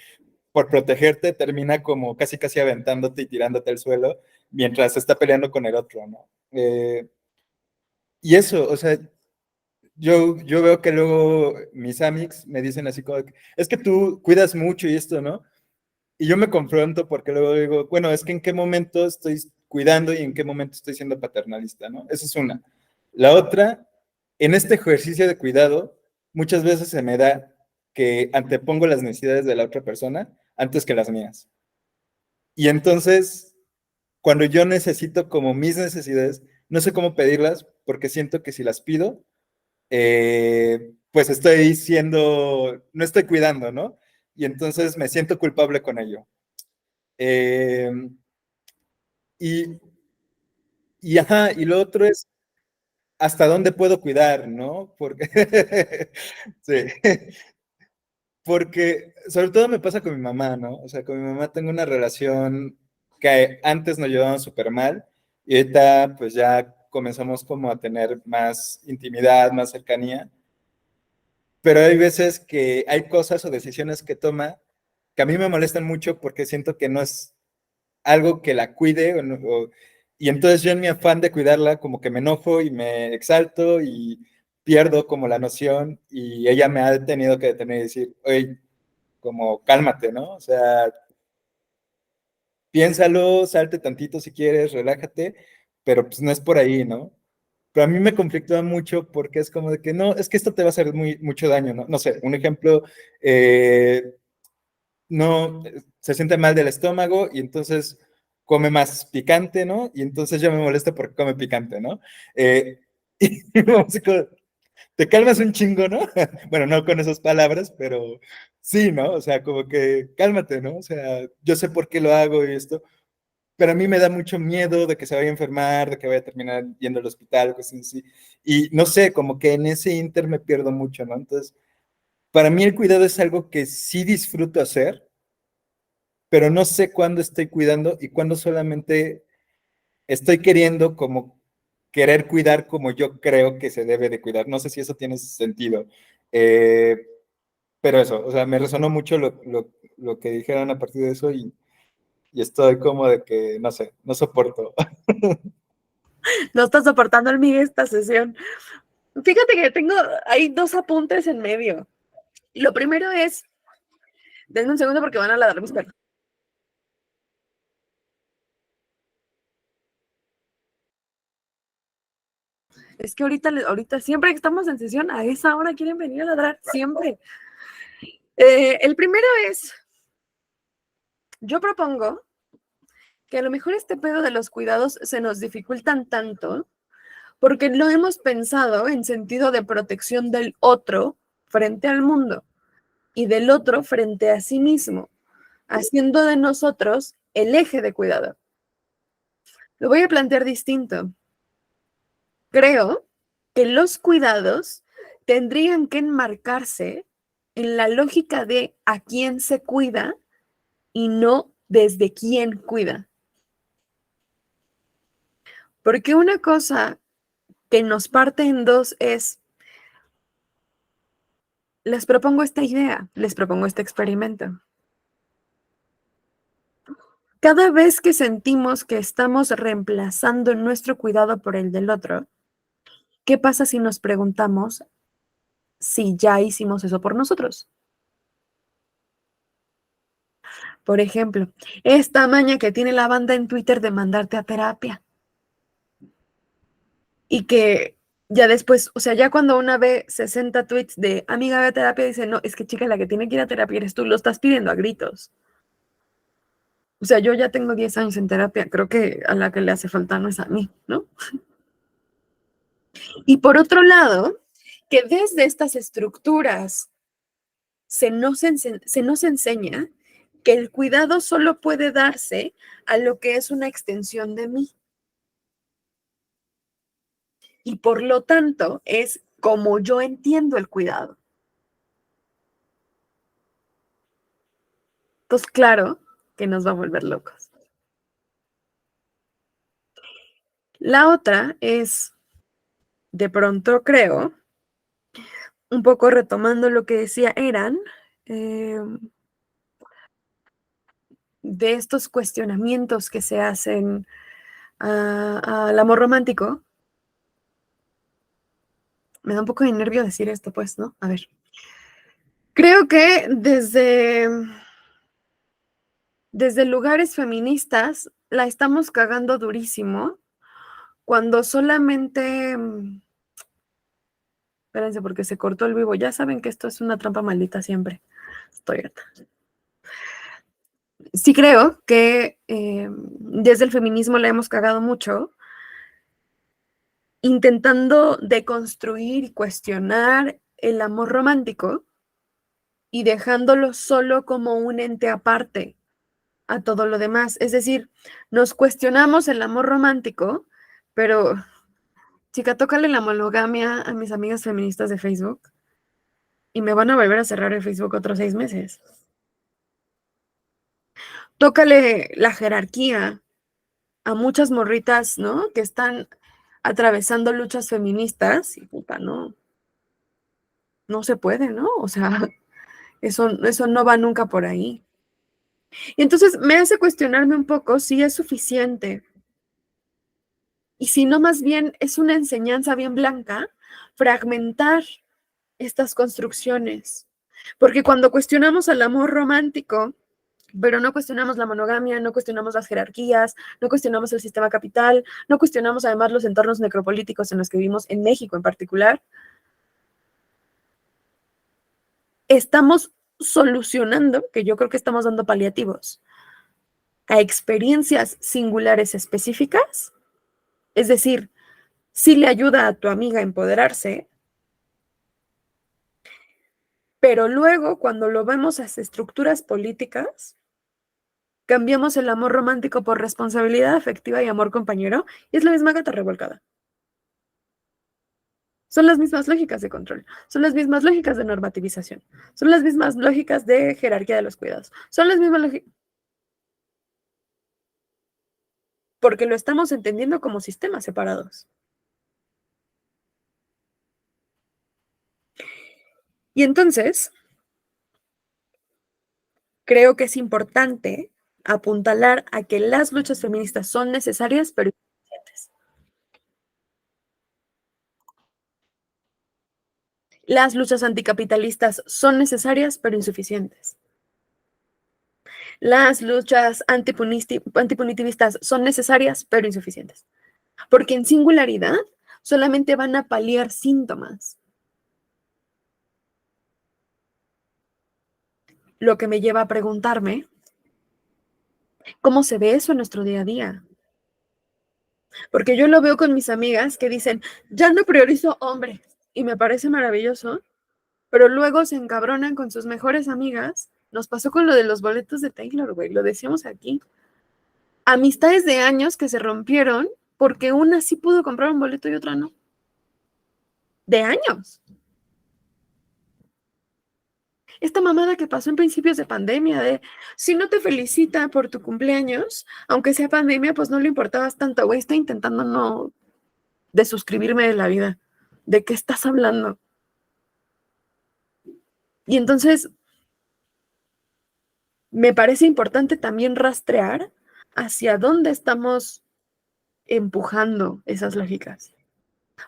por protegerte termina como casi casi aventándote y tirándote al suelo mientras está peleando con el otro, ¿no? Y eso, o sea, yo veo que luego mis amics me dicen así como, es que tú cuidas mucho y esto, ¿no? Y yo me confronto porque luego digo, bueno, es que en qué momento estoy cuidando y en qué momento estoy siendo paternalista, ¿no? Esa es una. La otra, en este ejercicio de cuidado, muchas veces se me da que antepongo las necesidades de la otra persona antes que las mías. Y entonces, cuando yo necesito como mis necesidades, no sé cómo pedirlas porque siento que si las pido, pues estoy no estoy cuidando, ¿no? Y entonces me siento culpable con ello. Eh, y y lo otro es hasta dónde puedo cuidar, ¿no? Porque, sí, porque sobre todo me pasa con mi mamá, ¿no? O sea, con mi mamá tengo una relación que antes nos llevábamos súper mal y ahorita pues ya comenzamos como a tener más intimidad, más cercanía, pero hay veces que hay cosas o decisiones que toma que a mí me molestan mucho porque siento que no es algo que la cuide y entonces yo en mi afán de cuidarla como que me enojo y me exalto y pierdo como la noción y ella me ha tenido que detener y decir, oye, como cálmate, ¿no? O sea, piénsalo, salte tantito si quieres, relájate, pero pues no es por ahí, ¿no? Pero a mí me conflictúa mucho porque es como de que no, es que esto te va a hacer mucho daño, ¿no? No sé, un ejemplo, no, se siente mal del estómago y entonces come más picante, ¿no? Y entonces ya me molesta porque come picante, ¿no? Y vamos te calmas un chingo, ¿no? Bueno, no con esas palabras, pero sí, ¿no? O sea, como que cálmate, ¿no? O sea, yo sé por qué lo hago y esto, pero a mí me da mucho miedo de que se vaya a enfermar, de que vaya a terminar yendo al hospital, cosas así. Y no sé, como que en ese inter me pierdo mucho, ¿no? Entonces, para mí el cuidado es algo que sí disfruto hacer, pero no sé cuándo estoy cuidando y cuándo solamente estoy queriendo como querer cuidar como yo creo que se debe de cuidar. No sé si eso tiene sentido. Eh, pero eso, o sea, me resonó mucho lo que dijeron a partir de eso y estoy como de que, no sé, no soporto. No está soportando el Miguel esta sesión. Fíjate que hay dos apuntes en medio. Lo primero es, denme un segundo porque van a ladrar mis perros. Es que ahorita, siempre que estamos en sesión, a esa hora quieren venir a ladrar, siempre. El primero es, yo propongo que a lo mejor este pedo de los cuidados se nos dificultan tanto porque lo hemos pensado en sentido de protección del otro frente al mundo y del otro frente a sí mismo, haciendo de nosotros el eje de cuidado. Lo voy a plantear distinto. Creo que los cuidados tendrían que enmarcarse en la lógica de a quién se cuida y no desde quién cuida. Porque una cosa que nos parte en dos es, les propongo esta idea, les propongo este experimento. Cada vez que sentimos que estamos reemplazando nuestro cuidado por el del otro, ¿qué pasa si nos preguntamos si ya hicimos eso por nosotros? Por ejemplo, esta maña que tiene la banda en Twitter de mandarte a terapia. Y que ya después, o sea, ya cuando una ve 60 tweets de amiga ve a terapia, dice, no, es que chica, la que tiene que ir a terapia eres tú, lo estás pidiendo a gritos. O sea, yo ya tengo 10 años en terapia, creo que a la que le hace falta no es a mí, ¿no? Y por otro lado, que desde estas estructuras se nos enseña que el cuidado solo puede darse a lo que es una extensión de mí. Y por lo tanto, es como yo entiendo el cuidado. Pues claro que nos va a volver locos. La otra es, de pronto creo, un poco retomando lo que decía Eran, de estos cuestionamientos que se hacen al amor romántico. Me da un poco de nervio decir esto, pues, ¿no? A ver. Creo que desde lugares feministas la estamos cagando durísimo cuando solamente... Espérense porque se cortó el vivo. Ya saben que esto es una trampa maldita siempre. Estoy harta. Sí creo que desde el feminismo la hemos cagado mucho, intentando deconstruir y cuestionar el amor romántico y dejándolo solo como un ente aparte a todo lo demás. Es decir, nos cuestionamos el amor romántico, Pero, chica, tócale la monogamia a mis amigas feministas de Facebook y me van a volver a cerrar el Facebook otros 6 meses. Tócale la jerarquía a muchas morritas, ¿no? Que están atravesando luchas feministas y puta, no se puede, ¿no? O sea, eso no va nunca por ahí. Y entonces me hace cuestionarme un poco si es suficiente y si no más bien es una enseñanza bien blanca fragmentar estas construcciones. Porque cuando cuestionamos al amor romántico, pero no cuestionamos la monogamia, no cuestionamos las jerarquías, no cuestionamos el sistema capital, no cuestionamos además los entornos necropolíticos en los que vivimos en México en particular, estamos solucionando, que yo creo que estamos dando paliativos, a experiencias singulares específicas, es decir, sí le ayuda a tu amiga a empoderarse, pero luego cuando lo vemos a estructuras políticas, cambiamos el amor romántico por responsabilidad afectiva y amor compañero, y es la misma gata revolcada. Son las mismas lógicas de control, son las mismas lógicas de normativización, son las mismas lógicas de jerarquía de los cuidados, son las mismas lógicas, porque lo estamos entendiendo como sistemas separados. Y entonces, creo que es importante apuntalar a que las luchas feministas son necesarias, pero insuficientes. Las luchas anticapitalistas son necesarias, pero insuficientes. Las luchas antipunitivistas son necesarias, pero insuficientes. Porque en singularidad solamente van a paliar síntomas. Lo que me lleva a preguntarme, ¿cómo se ve eso en nuestro día a día? Porque yo lo veo con mis amigas que dicen, ya no priorizo hombres, y me parece maravilloso, pero luego se encabronan con sus mejores amigas. Nos pasó con lo de los boletos de Taylor, güey, lo decíamos aquí. Amistades de años que se rompieron porque una sí pudo comprar un boleto y otra no. De años. Esta mamada que pasó en principios de pandemia, de si no te felicita por tu cumpleaños, aunque sea pandemia, pues no le importabas tanto, güey, está intentando no desuscribirme de la vida. ¿De qué estás hablando? Y entonces, me parece importante también rastrear hacia dónde estamos empujando esas lógicas.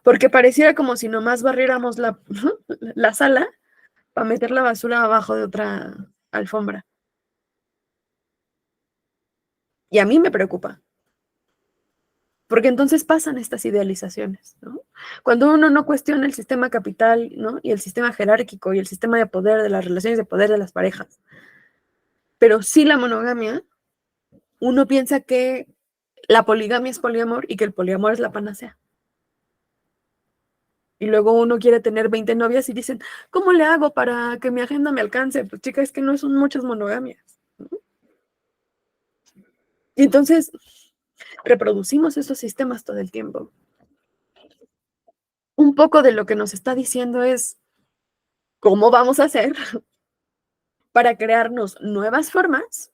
Porque pareciera como si nomás barriéramos la sala para meter la basura abajo de otra alfombra. Y a mí me preocupa. Porque entonces pasan estas idealizaciones, ¿no? Cuando uno no cuestiona el sistema capital, ¿no? Y el sistema jerárquico y el sistema de poder, de las relaciones de poder de las parejas, pero sí la monogamia, uno piensa que la poligamia es poliamor y que el poliamor es la panacea. Y luego uno quiere tener 20 novias y dicen, ¿cómo le hago para que mi agenda me alcance? Pues chica, es que no son muchas monogamias, ¿no? Y entonces reproducimos esos sistemas todo el tiempo. Un poco de lo que nos está diciendo es, ¿cómo vamos a hacer para crearnos nuevas formas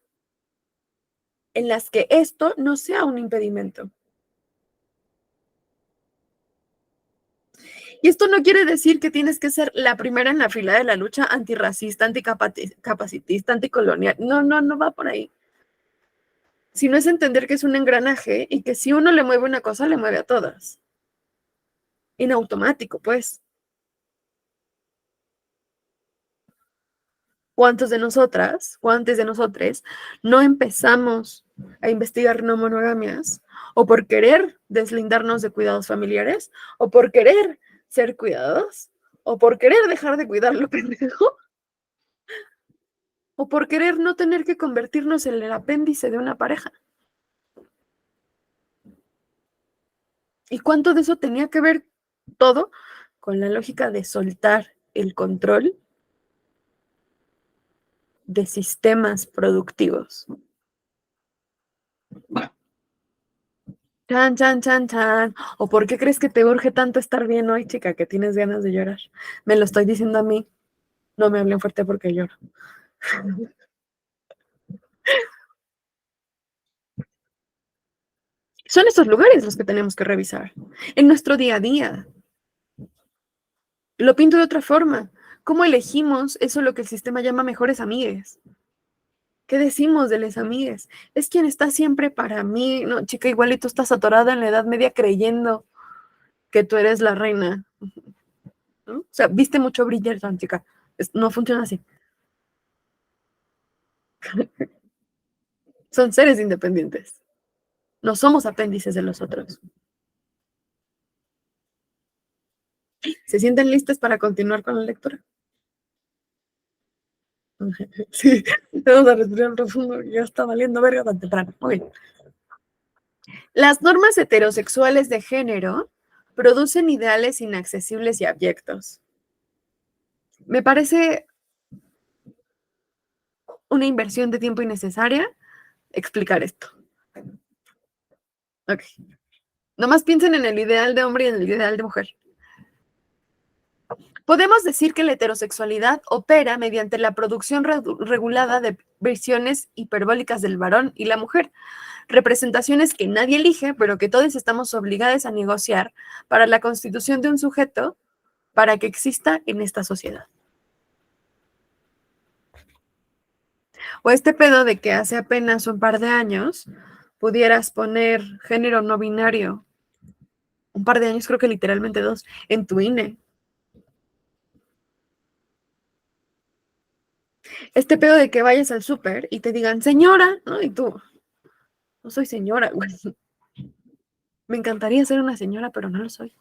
en las que esto no sea un impedimento? Y esto no quiere decir que tienes que ser la primera en la fila de la lucha antirracista, anticapacitista, anticolonial. No, no va por ahí. Sino es entender que es un engranaje y que si uno le mueve una cosa, le mueve a todas. En automático, pues. ¿Cuántos de nosotras, cuántos de nosotres no empezamos a investigar no monogamias o por querer deslindarnos de cuidados familiares o por querer ser cuidados o por querer dejar de cuidar lo pendejo o por querer no tener que convertirnos en el apéndice de una pareja? ¿Y cuánto de eso tenía que ver todo con la lógica de soltar el control de sistemas productivos? Chan, chan, chan, chan. ¿O por qué crees que te urge tanto estar bien hoy, chica, que tienes ganas de llorar? Me lo estoy diciendo a mí. No me hablen fuerte porque lloro. Son estos lugares los que tenemos que revisar en nuestro día a día. Lo pinto de otra forma. ¿Cómo elegimos eso lo que el sistema llama mejores amigues? ¿Qué decimos de les amigues? Es quien está siempre para mí. No, chica, igual y tú estás atorada en la Edad Media creyendo que tú eres la reina, ¿no? O sea, viste mucho Bridgerton, chica. No funciona así. Son seres independientes. No somos apéndices de los otros. ¿Se sienten listas para continuar con la lectura? Sí, vamos a respirar profundo. Ya está valiendo verga tan temprano. Muy bien. Las normas heterosexuales de género producen ideales inaccesibles y abyectos. Me parece una inversión de tiempo innecesaria explicar esto. Ok. Nomás piensen en el ideal de hombre y en el ideal de mujer. Podemos decir que la heterosexualidad opera mediante la producción regulada de versiones hiperbólicas del varón y la mujer, representaciones que nadie elige, pero que todos estamos obligados a negociar para la constitución de un sujeto para que exista en esta sociedad. O este pedo de que hace apenas un par de años pudieras poner género no binario, un par de años, creo que literalmente 2, en tu INE. Este pedo de que vayas al súper y te digan, señora, ¿no? Y tú, no soy señora, güey. Me encantaría ser una señora, pero no lo soy.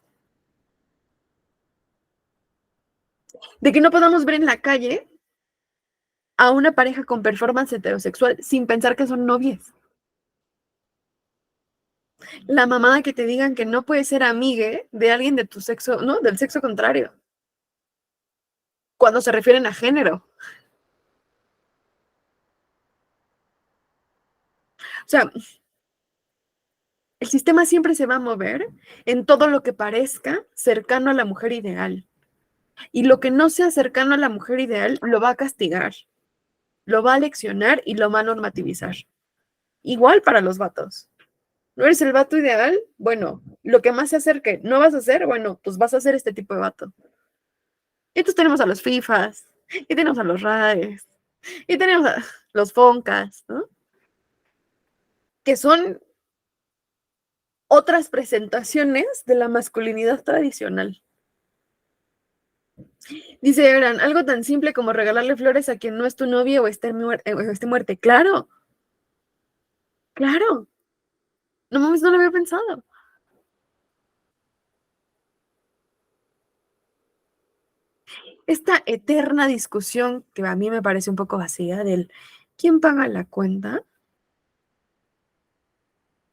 De que no podamos ver en la calle a una pareja con performance heterosexual sin pensar que son novias. La mamada que te digan que no puedes ser amigue de alguien de tu sexo, ¿no? Del sexo contrario. Cuando se refieren a género. O sea, el sistema siempre se va a mover en todo lo que parezca cercano a la mujer ideal. Y lo que no sea cercano a la mujer ideal lo va a castigar, lo va a leccionar y lo va a normativizar. Igual para los vatos. ¿No eres el vato ideal? Bueno, lo que más se acerque, ¿no vas a hacer? Bueno, pues vas a hacer este tipo de vato. Y entonces tenemos a los FIFAs, y tenemos a los RAES, y tenemos a los FONCAS, ¿no? Que son otras presentaciones de la masculinidad tradicional. Dice Eran, algo tan simple como regalarle flores a quien no es tu novia o esté muerte. Claro, claro. No mames, no lo había pensado. Esta eterna discusión que a mí me parece un poco vacía del ¿quién paga la cuenta?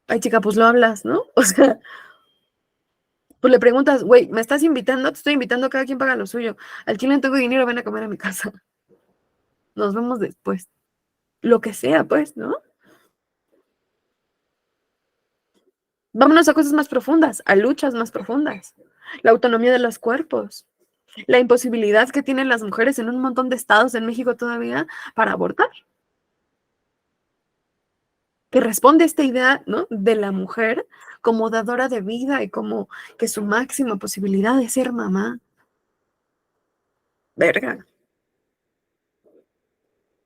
Ay, chica, pues lo hablas, ¿no? O sea, pues le preguntas, güey, ¿me estás invitando? Te estoy invitando, cada quien paga lo suyo. Al quien no tengo dinero, ven a comer a mi casa. Nos vemos después. Lo que sea, pues, ¿no? Vámonos a cosas más profundas, a luchas más profundas. La autonomía de los cuerpos. La imposibilidad que tienen las mujeres en un montón de estados en México todavía para abortar. Que responde a esta idea, ¿no? De la mujer como dadora de vida y como que su máxima posibilidad es ser mamá. Verga.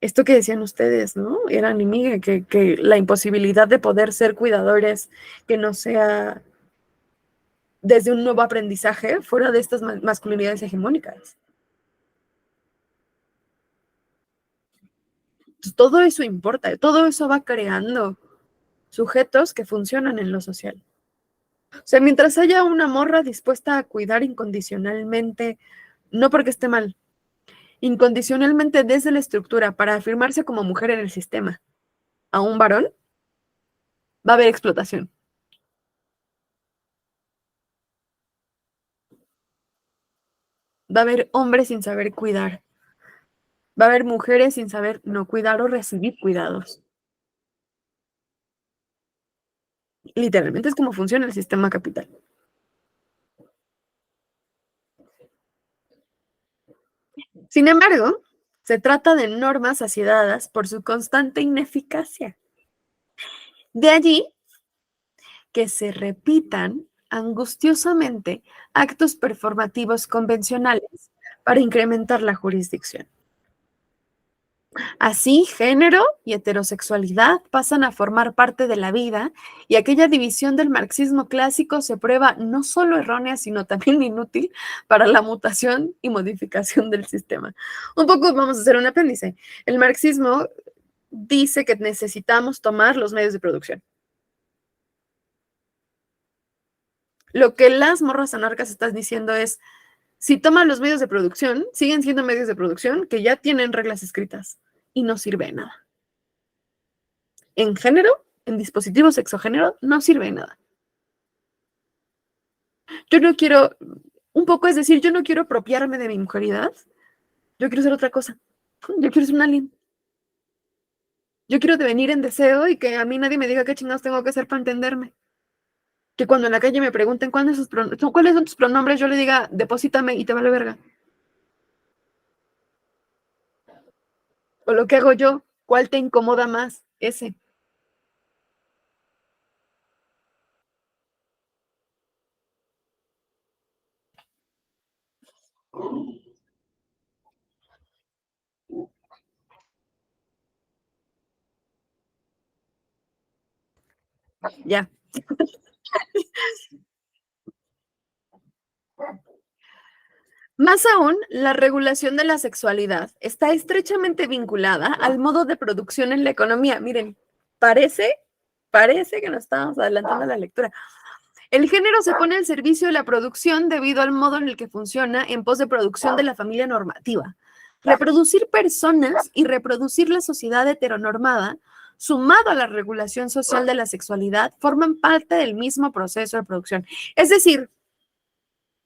Esto que decían ustedes, ¿no? Eran y Miguel, que la imposibilidad de poder ser cuidadores, que no sea desde un nuevo aprendizaje fuera de estas masculinidades hegemónicas. Entonces, todo eso importa, todo eso va creando sujetos que funcionan en lo social. O sea, mientras haya una morra dispuesta a cuidar incondicionalmente, no porque esté mal, incondicionalmente desde la estructura para afirmarse como mujer en el sistema, a un varón, va a haber explotación. Va a haber hombres sin saber cuidar. Va a haber mujeres sin saber no cuidar o recibir cuidados. Literalmente es como funciona el sistema capital. Sin embargo, se trata de normas asiedadas por su constante ineficacia. De allí que se repitan angustiosamente actos performativos convencionales para incrementar la jurisdicción. Así, género y heterosexualidad pasan a formar parte de la vida y aquella división del marxismo clásico se prueba no solo errónea, sino también inútil para la mutación y modificación del sistema. Un poco vamos a hacer un apéndice. El marxismo dice que necesitamos tomar los medios de producción. Lo que las morras anarcas están diciendo es, si toman los medios de producción, siguen siendo medios de producción que ya tienen reglas escritas y no sirve de nada. En género, en dispositivos sexogénero, no sirve de nada. Yo no quiero, un poco es decir, yo no quiero apropiarme de mi mujeridad, yo quiero ser otra cosa. Yo quiero ser un alien. Yo quiero devenir en deseo y que a mí nadie me diga qué chingados tengo que hacer para entenderme. Que cuando en la calle me pregunten cuáles son tus pronombres, yo le diga, deposítame y te vale verga. O lo que hago yo, ¿cuál te incomoda más? Ese. Ya. Más aún, la regulación de la sexualidad está estrechamente vinculada al modo de producción en la economía. Miren, parece que nos estamos adelantando a la lectura. El género se pone al servicio de la producción debido al modo en el que funciona en pos de producción de la familia normativa. Reproducir personas y reproducir la sociedad heteronormada, sumado a la regulación social de la sexualidad, forman parte del mismo proceso de producción. Es decir,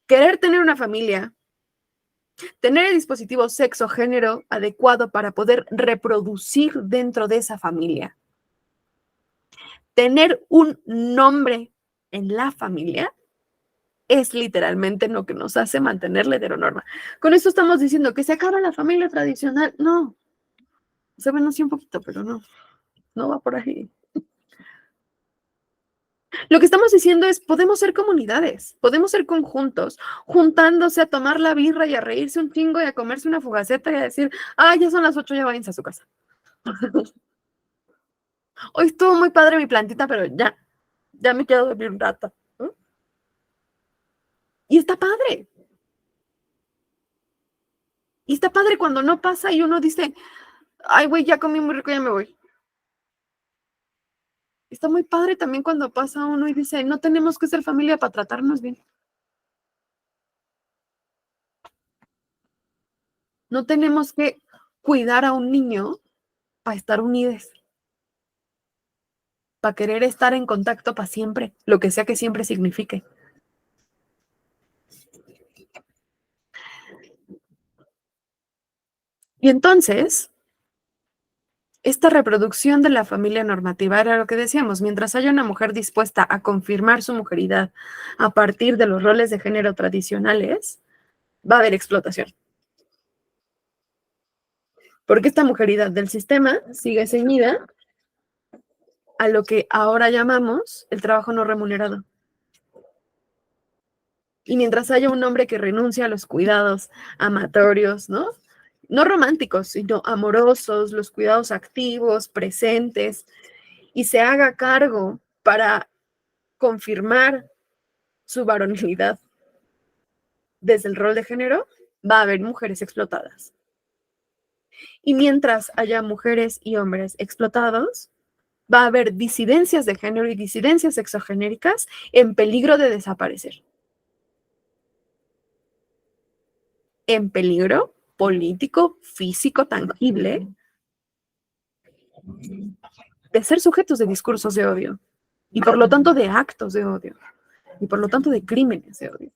querer tener una familia, tener el dispositivo sexo-género adecuado para poder reproducir dentro de esa familia, tener un nombre en la familia, es literalmente lo que nos hace mantener la heteronorma. Con esto estamos diciendo que se acaba la familia tradicional. No, se ven así un poquito, pero no va por ahí. Lo que estamos diciendo es, podemos ser comunidades, podemos ser conjuntos, juntándose a tomar la birra y a reírse un chingo y a comerse una fugaceta y a decir, ya son las 8, ya váyanse a su casa. Hoy estuvo muy padre mi plantita, pero ya me quedo dormir un rato. Y está padre. Y está padre cuando no pasa y uno dice, ay, güey, ya comí muy rico, ya me voy. Está muy padre también cuando pasa uno y dice, no tenemos que ser familia para tratarnos bien. No tenemos que cuidar a un niño para estar unidos, para querer estar en contacto para siempre, lo que sea que siempre signifique. Y entonces, esta reproducción de la familia normativa era lo que decíamos, mientras haya una mujer dispuesta a confirmar su mujeridad a partir de los roles de género tradicionales, va a haber explotación. Porque esta mujeridad del sistema sigue ceñida a lo que ahora llamamos el trabajo no remunerado. Y mientras haya un hombre que renuncia a los cuidados amatorios, ¿no? No románticos, sino amorosos, los cuidados activos, presentes, y se haga cargo para confirmar su varonilidad desde el rol de género, va a haber mujeres explotadas. Y mientras haya mujeres y hombres explotados, va a haber disidencias de género y disidencias sexogenéricas en peligro de desaparecer. En peligro político, físico, tangible, de ser sujetos de discursos de odio y por lo tanto de actos de odio y por lo tanto de crímenes de odio.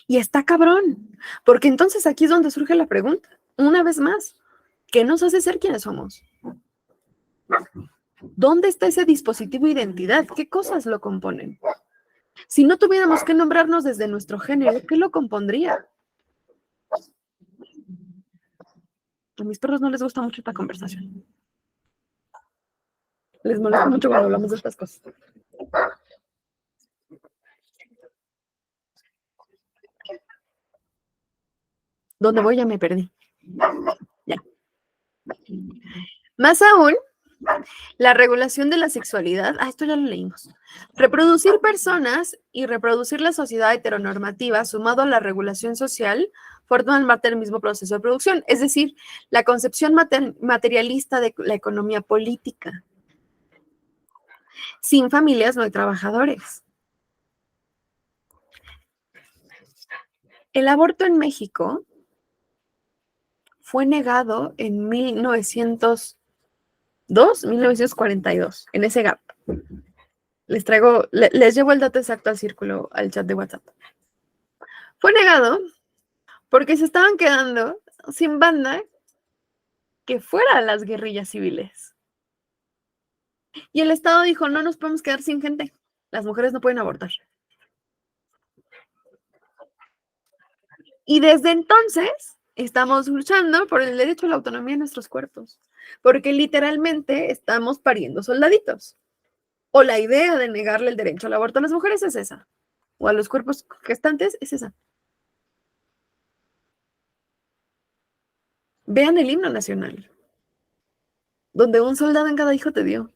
Y está cabrón, porque entonces aquí es donde surge la pregunta, una vez más, ¿qué nos hace ser quienes somos? ¿Dónde está ese dispositivo identidad? ¿Qué cosas lo componen? Si no tuviéramos que nombrarnos desde nuestro género, ¿qué lo compondría? A mis perros no les gusta mucho esta conversación. Les molesta mucho cuando hablamos de estas cosas. ¿Dónde voy? Ya me perdí. Ya. Más aún, la regulación de la sexualidad, esto ya lo leímos. Reproducir personas y reproducir la sociedad heteronormativa sumado a la regulación social forman parte del mismo proceso de producción, es decir, la concepción materialista de la economía política. Sin familias no hay trabajadores. El aborto en México fue negado en 1942, en ese gap. Les llevo el dato exacto al círculo, al chat de WhatsApp. Fue negado porque se estaban quedando sin banda que fuera a las guerrillas civiles. Y el Estado dijo, no nos podemos quedar sin gente. Las mujeres no pueden abortar. Y desde entonces estamos luchando por el derecho a la autonomía de nuestros cuerpos, porque literalmente estamos pariendo soldaditos. O la idea de negarle el derecho al aborto a las mujeres es esa, o a los cuerpos gestantes es esa. Vean el himno nacional, donde un soldado en cada hijo te dio.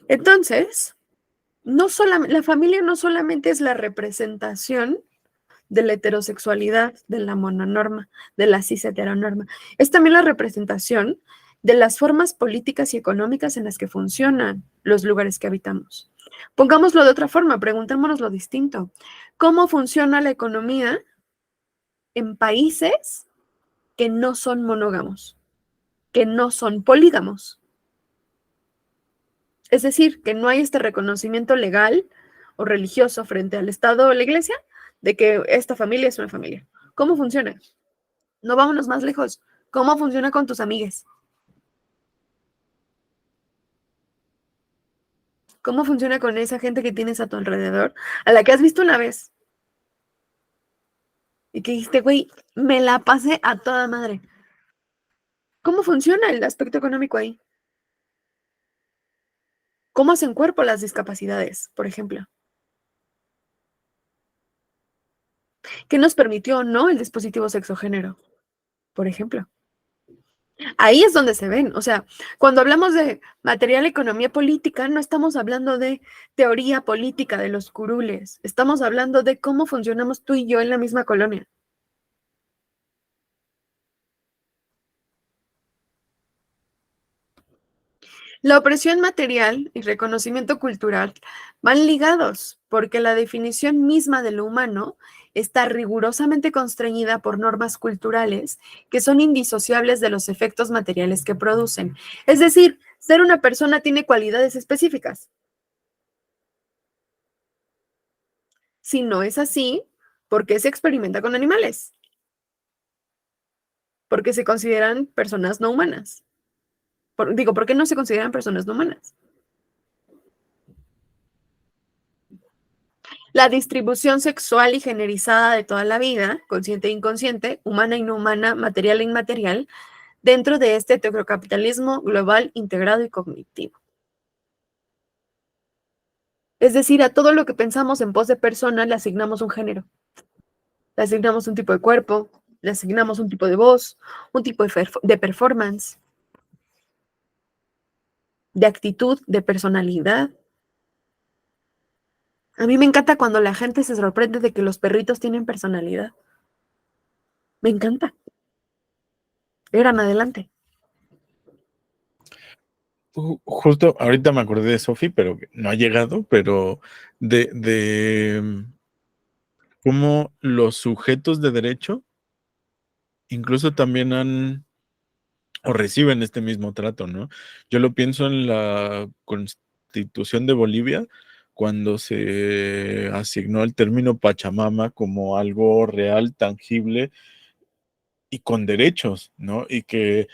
Entonces, la familia no solamente es la representación de la heterosexualidad, de la mononorma, de la cis-heteronorma, es también la representación de las formas políticas y económicas en las que funcionan los lugares que habitamos. Pongámoslo de otra forma, preguntémonos lo distinto. ¿Cómo funciona la economía en países que no son monógamos, que no son polígamos? Es decir, que no hay este reconocimiento legal o religioso frente al Estado o la Iglesia de que esta familia es una familia. ¿Cómo funciona? No vámonos más lejos. ¿Cómo funciona con tus amigues? ¿Cómo funciona con esa gente que tienes a tu alrededor, a la que has visto una vez? Y que dijiste, güey, me la pasé a toda madre. ¿Cómo funciona el aspecto económico ahí? ¿Cómo hacen cuerpo las discapacidades, por ejemplo? ¿Qué nos permitió o no el dispositivo sexogénero, por ejemplo? Ahí es donde se ven, o sea, cuando hablamos de material economía política, no estamos hablando de teoría política de los curules, estamos hablando de cómo funcionamos tú y yo en la misma colonia. La opresión material y reconocimiento cultural van ligados, porque la definición misma de lo humano está rigurosamente constreñida por normas culturales que son indisociables de los efectos materiales que producen. Es decir, ser una persona tiene cualidades específicas. Si no es así, ¿por qué se experimenta con animales? Porque se consideran personas no humanas. ¿Por qué no se consideran personas no humanas? La distribución sexual y generizada de toda la vida, consciente e inconsciente, humana y no humana, material e inmaterial, dentro de este tecnocapitalismo global, integrado y cognitivo. Es decir, a todo lo que pensamos en pos de persona le asignamos un género, le asignamos un tipo de cuerpo, le asignamos un tipo de voz, un tipo de performance, de actitud, de personalidad. A mí me encanta cuando la gente se sorprende de que los perritos tienen personalidad. Me encanta. Eran adelante. Justo ahorita me acordé de Sofi, pero no ha llegado, pero de cómo los sujetos de derecho incluso también han o reciben este mismo trato, ¿no? Yo lo pienso en la Constitución de Bolivia, cuando se asignó el término Pachamama como algo real, tangible y con derechos, ¿no? Y que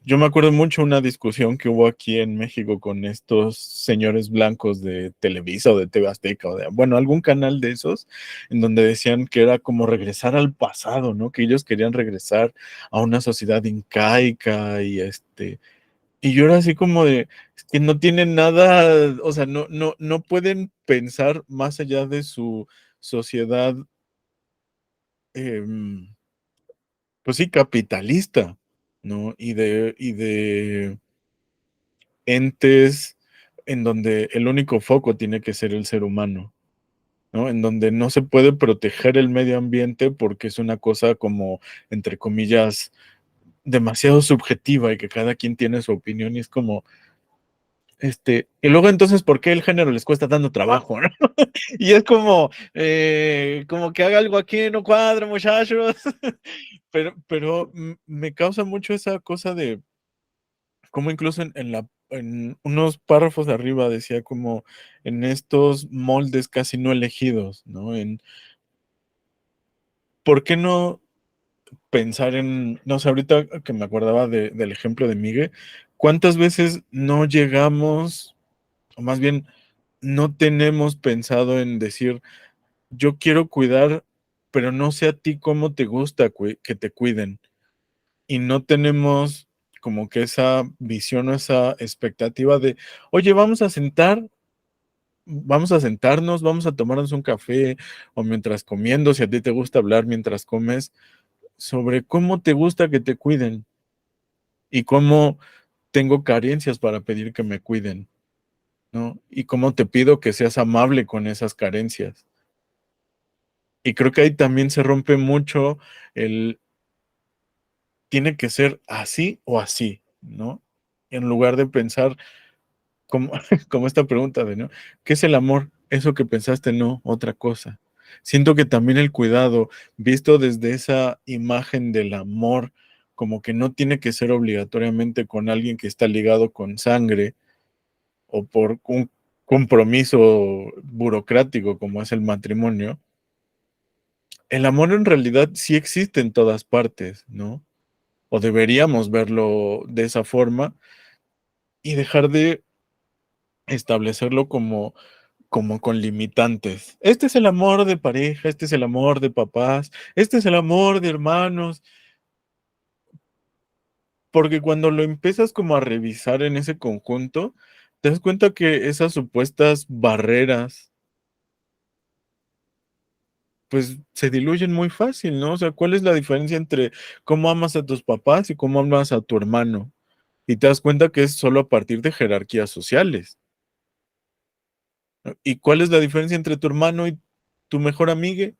yo me acuerdo mucho una discusión que hubo aquí en México con estos señores blancos de Televisa o de TV Azteca bueno, algún canal de esos, en donde decían que era como regresar al pasado, ¿no? Que ellos querían regresar a una sociedad incaica y yo era así como de, es que no tienen nada, o sea, no pueden pensar más allá de su sociedad, pues sí, capitalista, ¿no? Y de entes en donde el único foco tiene que ser el ser humano, ¿no? En donde no se puede proteger el medio ambiente porque es una cosa como, entre comillas, demasiado subjetiva y que cada quien tiene su opinión y es como, y luego entonces, ¿por qué el género les cuesta tanto trabajo, no? Y es como que haga algo aquí, no cuadra, muchachos. Pero me causa mucho esa cosa de como incluso en unos párrafos de arriba decía como en estos moldes casi no elegidos, ¿no? ¿Por qué no pensar no sé, ahorita que me acordaba del ejemplo de Miguel, ¿cuántas veces no llegamos, o más bien no tenemos pensado en decir, yo quiero cuidar, pero no sé a ti cómo te gusta que te cuiden? Y no tenemos como que esa visión o esa expectativa de, oye, vamos a sentarnos, vamos a tomarnos un café o mientras comiendo, si a ti te gusta hablar mientras comes, sobre cómo te gusta que te cuiden y cómo tengo carencias para pedir que me cuiden, ¿no? Y cómo te pido que seas amable con esas carencias. Y creo que ahí también se rompe mucho el, tiene que ser así o así, ¿no? En lugar de pensar como, como esta pregunta de, ¿no? ¿Qué es el amor? Eso que pensaste, no, otra cosa. Siento que también el cuidado, visto desde esa imagen del amor, como que no tiene que ser obligatoriamente con alguien que está ligado con sangre o por un compromiso burocrático como es el matrimonio. El amor en realidad sí existe en todas partes, ¿no? O deberíamos verlo de esa forma y dejar de establecerlo como con limitantes. Este es el amor de pareja, este es el amor de papás, este es el amor de hermanos, porque cuando lo empiezas como a revisar en ese conjunto, te das cuenta que esas supuestas barreras, pues se diluyen muy fácil, ¿no? O sea, ¿cuál es la diferencia entre cómo amas a tus papás y cómo amas a tu hermano? Y te das cuenta que es solo a partir de jerarquías sociales, ¿no? ¿Y cuál es la diferencia entre tu hermano y tu mejor amiga?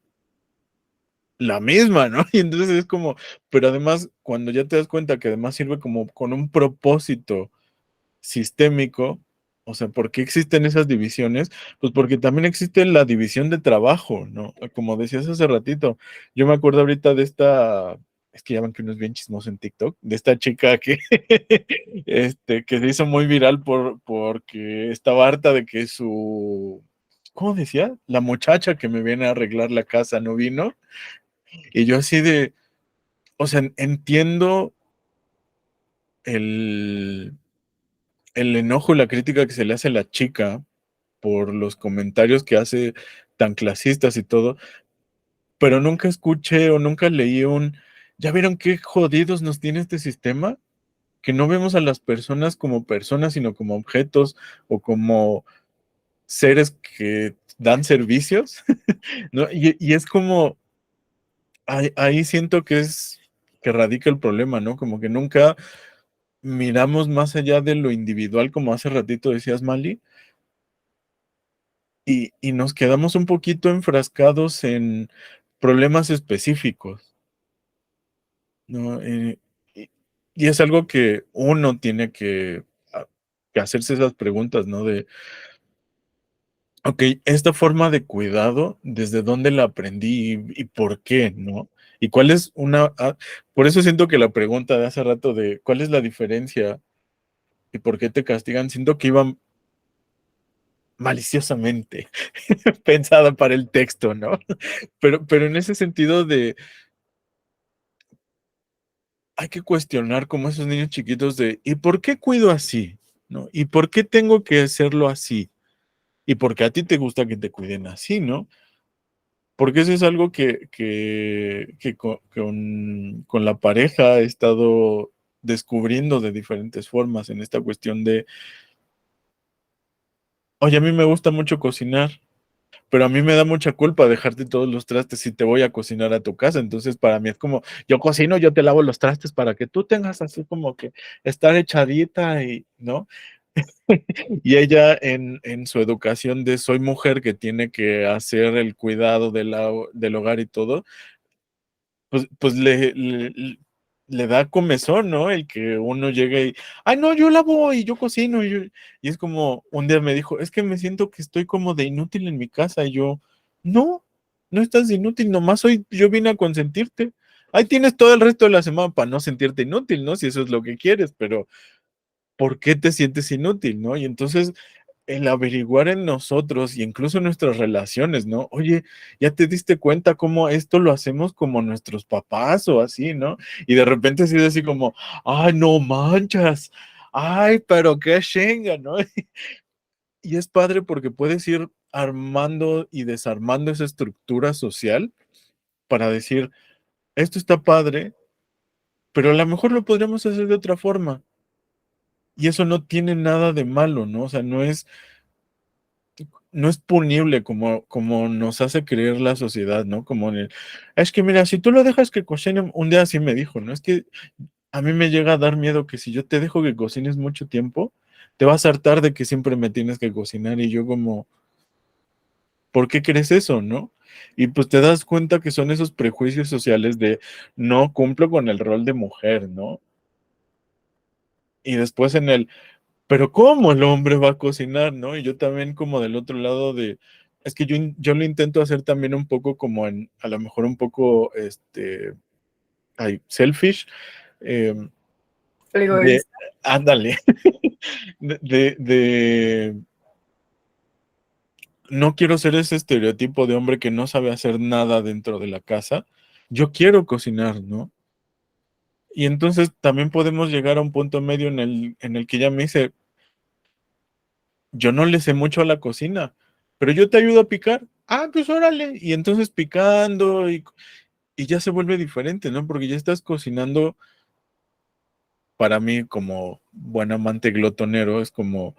La misma, ¿no? Y entonces es como, pero además, cuando ya te das cuenta que además sirve como con un propósito sistémico, o sea, ¿por qué existen esas divisiones? Pues porque también existe la división de trabajo, ¿no? Como decías hace ratito, yo me acuerdo ahorita de es que ya ven que uno es bien chismoso en TikTok, de esta chica que se hizo muy viral porque estaba harta de que ¿cómo decía? La muchacha que me viene a arreglar la casa no vino. Y yo así de, o sea, entiendo el, el enojo y la crítica que se le hace a la chica por los comentarios que hace tan clasistas y todo, pero nunca escuché o nunca leí ¿ya vieron qué jodidos nos tiene este sistema? Que no vemos a las personas como personas, sino como objetos o como seres que dan servicios, ¿no? Y es como, ahí siento que radica el problema, ¿no? Como que nunca miramos más allá de lo individual, como hace ratito decías, Mali, y nos quedamos un poquito enfrascados en problemas específicos, ¿no? Y, y es algo que uno tiene que hacerse esas preguntas, ¿no? Ok, esta forma de cuidado, ¿desde dónde la aprendí y por qué, ¿no? Y cuál es por eso siento que la pregunta de hace rato de cuál es la diferencia y por qué te castigan, siento que iba maliciosamente pensada para el texto, ¿no? Pero en ese sentido hay que cuestionar como esos niños chiquitos de, ¿y por qué cuido así? ¿No? ¿Y por qué tengo que hacerlo así? ¿Y por qué a ti te gusta que te cuiden así, no? Porque eso es algo que con la pareja he estado descubriendo de diferentes formas en esta cuestión de, oye, a mí me gusta mucho cocinar, pero a mí me da mucha culpa dejarte todos los trastes si te voy a cocinar a tu casa. Entonces, para mí es como, yo cocino, yo te lavo los trastes para que tú tengas así como que estar echadita y, ¿no? Y ella en su educación de soy mujer que tiene que hacer el cuidado del hogar y todo, pues le da comezón, ¿no? El que uno llegue y, ay, no, yo lavo y yo cocino. Y es como, un día me dijo, es que me siento que estoy como de inútil en mi casa. Y yo, no, no estás de inútil, nomás hoy yo vine a consentirte. Ahí tienes todo el resto de la semana para no sentirte inútil, ¿no? Si eso es lo que quieres, pero ¿por qué te sientes inútil, no? Y entonces el averiguar en nosotros y incluso en nuestras relaciones, ¿no? Oye, ¿ya te diste cuenta cómo esto lo hacemos como nuestros papás o así, ¿no? Y de repente así así como, ay, no manchas, ay, pero qué chinga, ¿no? Y es padre porque puedes ir armando y desarmando esa estructura social para decir, esto está padre, pero a lo mejor lo podríamos hacer de otra forma. Y eso no tiene nada de malo, ¿no? O sea, no es punible como nos hace creer la sociedad, ¿no? Como en es que mira, si tú lo dejas que cocine, un día así me dijo, ¿no? Es que a mí me llega a dar miedo que si yo te dejo que cocines mucho tiempo, te vas a hartar de que siempre me tienes que cocinar y yo como, ¿por qué crees eso, no? Y pues te das cuenta que son esos prejuicios sociales de no cumplo con el rol de mujer, ¿no? Y después pero ¿cómo el hombre va a cocinar, no? Y yo también como del otro lado es que yo lo intento hacer también un poco como a lo mejor un poco, selfish, eh, de, Egoísta. ándale, de no quiero ser ese estereotipo de hombre que no sabe hacer nada dentro de la casa, yo quiero cocinar, ¿no? Y entonces también podemos llegar a un punto medio en el que ella me dice, yo no le sé mucho a la cocina, pero yo te ayudo a picar. Ah, pues órale. Y entonces picando y ya se vuelve diferente, ¿no? Porque ya estás cocinando, para mí como buen amante glotonero, es como,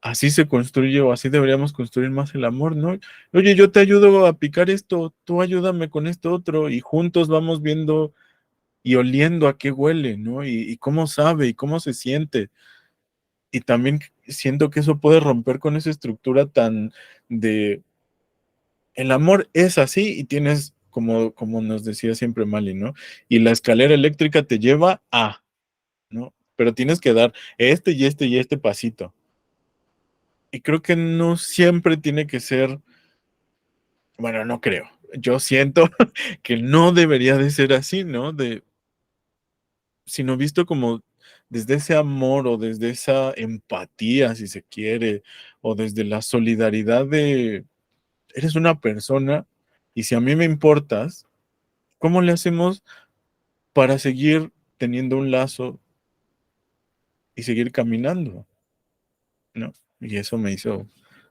así se construye o así deberíamos construir más el amor, ¿no? Oye, yo te ayudo a picar esto, tú ayúdame con esto otro y juntos vamos viendo y oliendo a qué huele, ¿no? Y cómo sabe y cómo se siente. Y también siento que eso puede romper con esa estructura tan de el amor es así y tienes, como nos decía siempre Mali, ¿no? Y la escalera eléctrica te lleva a, ¿no? Pero tienes que dar este y este y este pasito. Y creo que no siempre tiene que ser, bueno, no creo. Yo siento que no debería de ser así, ¿no? Sino visto como desde ese amor o desde esa empatía, si se quiere, o desde la solidaridad de, eres una persona y si a mí me importas, ¿cómo le hacemos para seguir teniendo un lazo y seguir caminando? ¿No? Y eso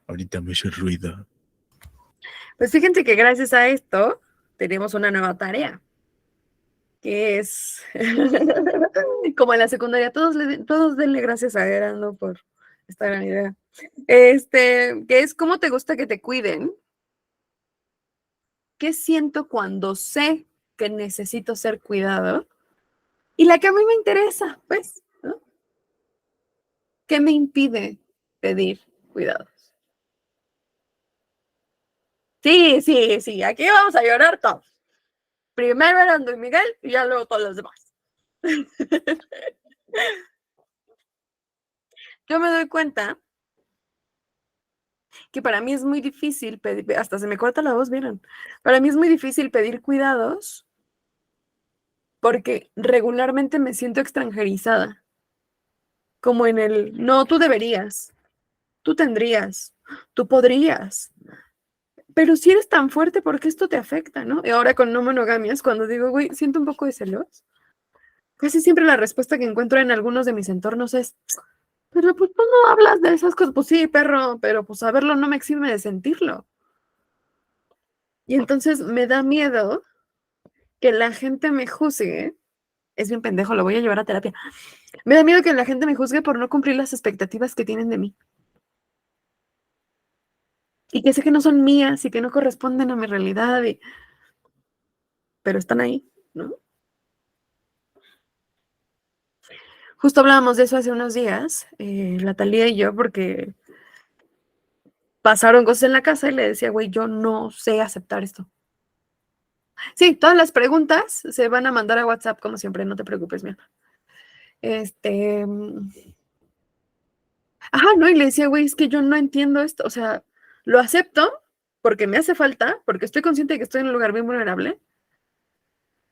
ahorita me hizo ruido. Pues fíjense que gracias a esto tenemos una nueva tarea, que es, como en la secundaria, todos denle gracias a Erando por esta gran idea. Que es cómo te gusta que te cuiden. ¿Qué siento cuando sé que necesito ser cuidado? Y la que a mí me interesa, pues, ¿no? ¿Qué me impide pedir cuidados? Sí, sí, sí, aquí vamos a llorar todos. Primero Erando y Miguel y ya luego todos los demás. Yo me doy cuenta que para mí es muy difícil pedir, hasta se me corta la voz, ¿vieron? Para mí es muy difícil pedir cuidados porque regularmente me siento extranjerizada, como en no, tú deberías, tú tendrías, tú podrías, pero si eres tan fuerte, ¿por qué esto te afecta, no? Y ahora con no monogamias, cuando digo, güey, siento un poco de celos, casi siempre la respuesta que encuentro en algunos de mis entornos es, pero pues tú no hablas de esas cosas. Pues sí, perro, pero pues saberlo no me exime de sentirlo. Y entonces me da miedo que la gente me juzgue. Es bien pendejo, lo voy a llevar a terapia. Me da miedo que la gente me juzgue por no cumplir las expectativas que tienen de mí. Y que sé que no son mías y que no corresponden a mi realidad, pero están ahí, ¿no? Justo hablábamos de eso hace unos días, la Talía y yo, porque pasaron cosas en la casa y le decía, güey, yo no sé aceptar esto. Sí, todas las preguntas se van a mandar a WhatsApp, como siempre, no te preocupes, mi amor. Ajá, no, y le decía, güey, es que yo no entiendo esto, o sea, lo acepto porque me hace falta, porque estoy consciente de que estoy en un lugar bien vulnerable,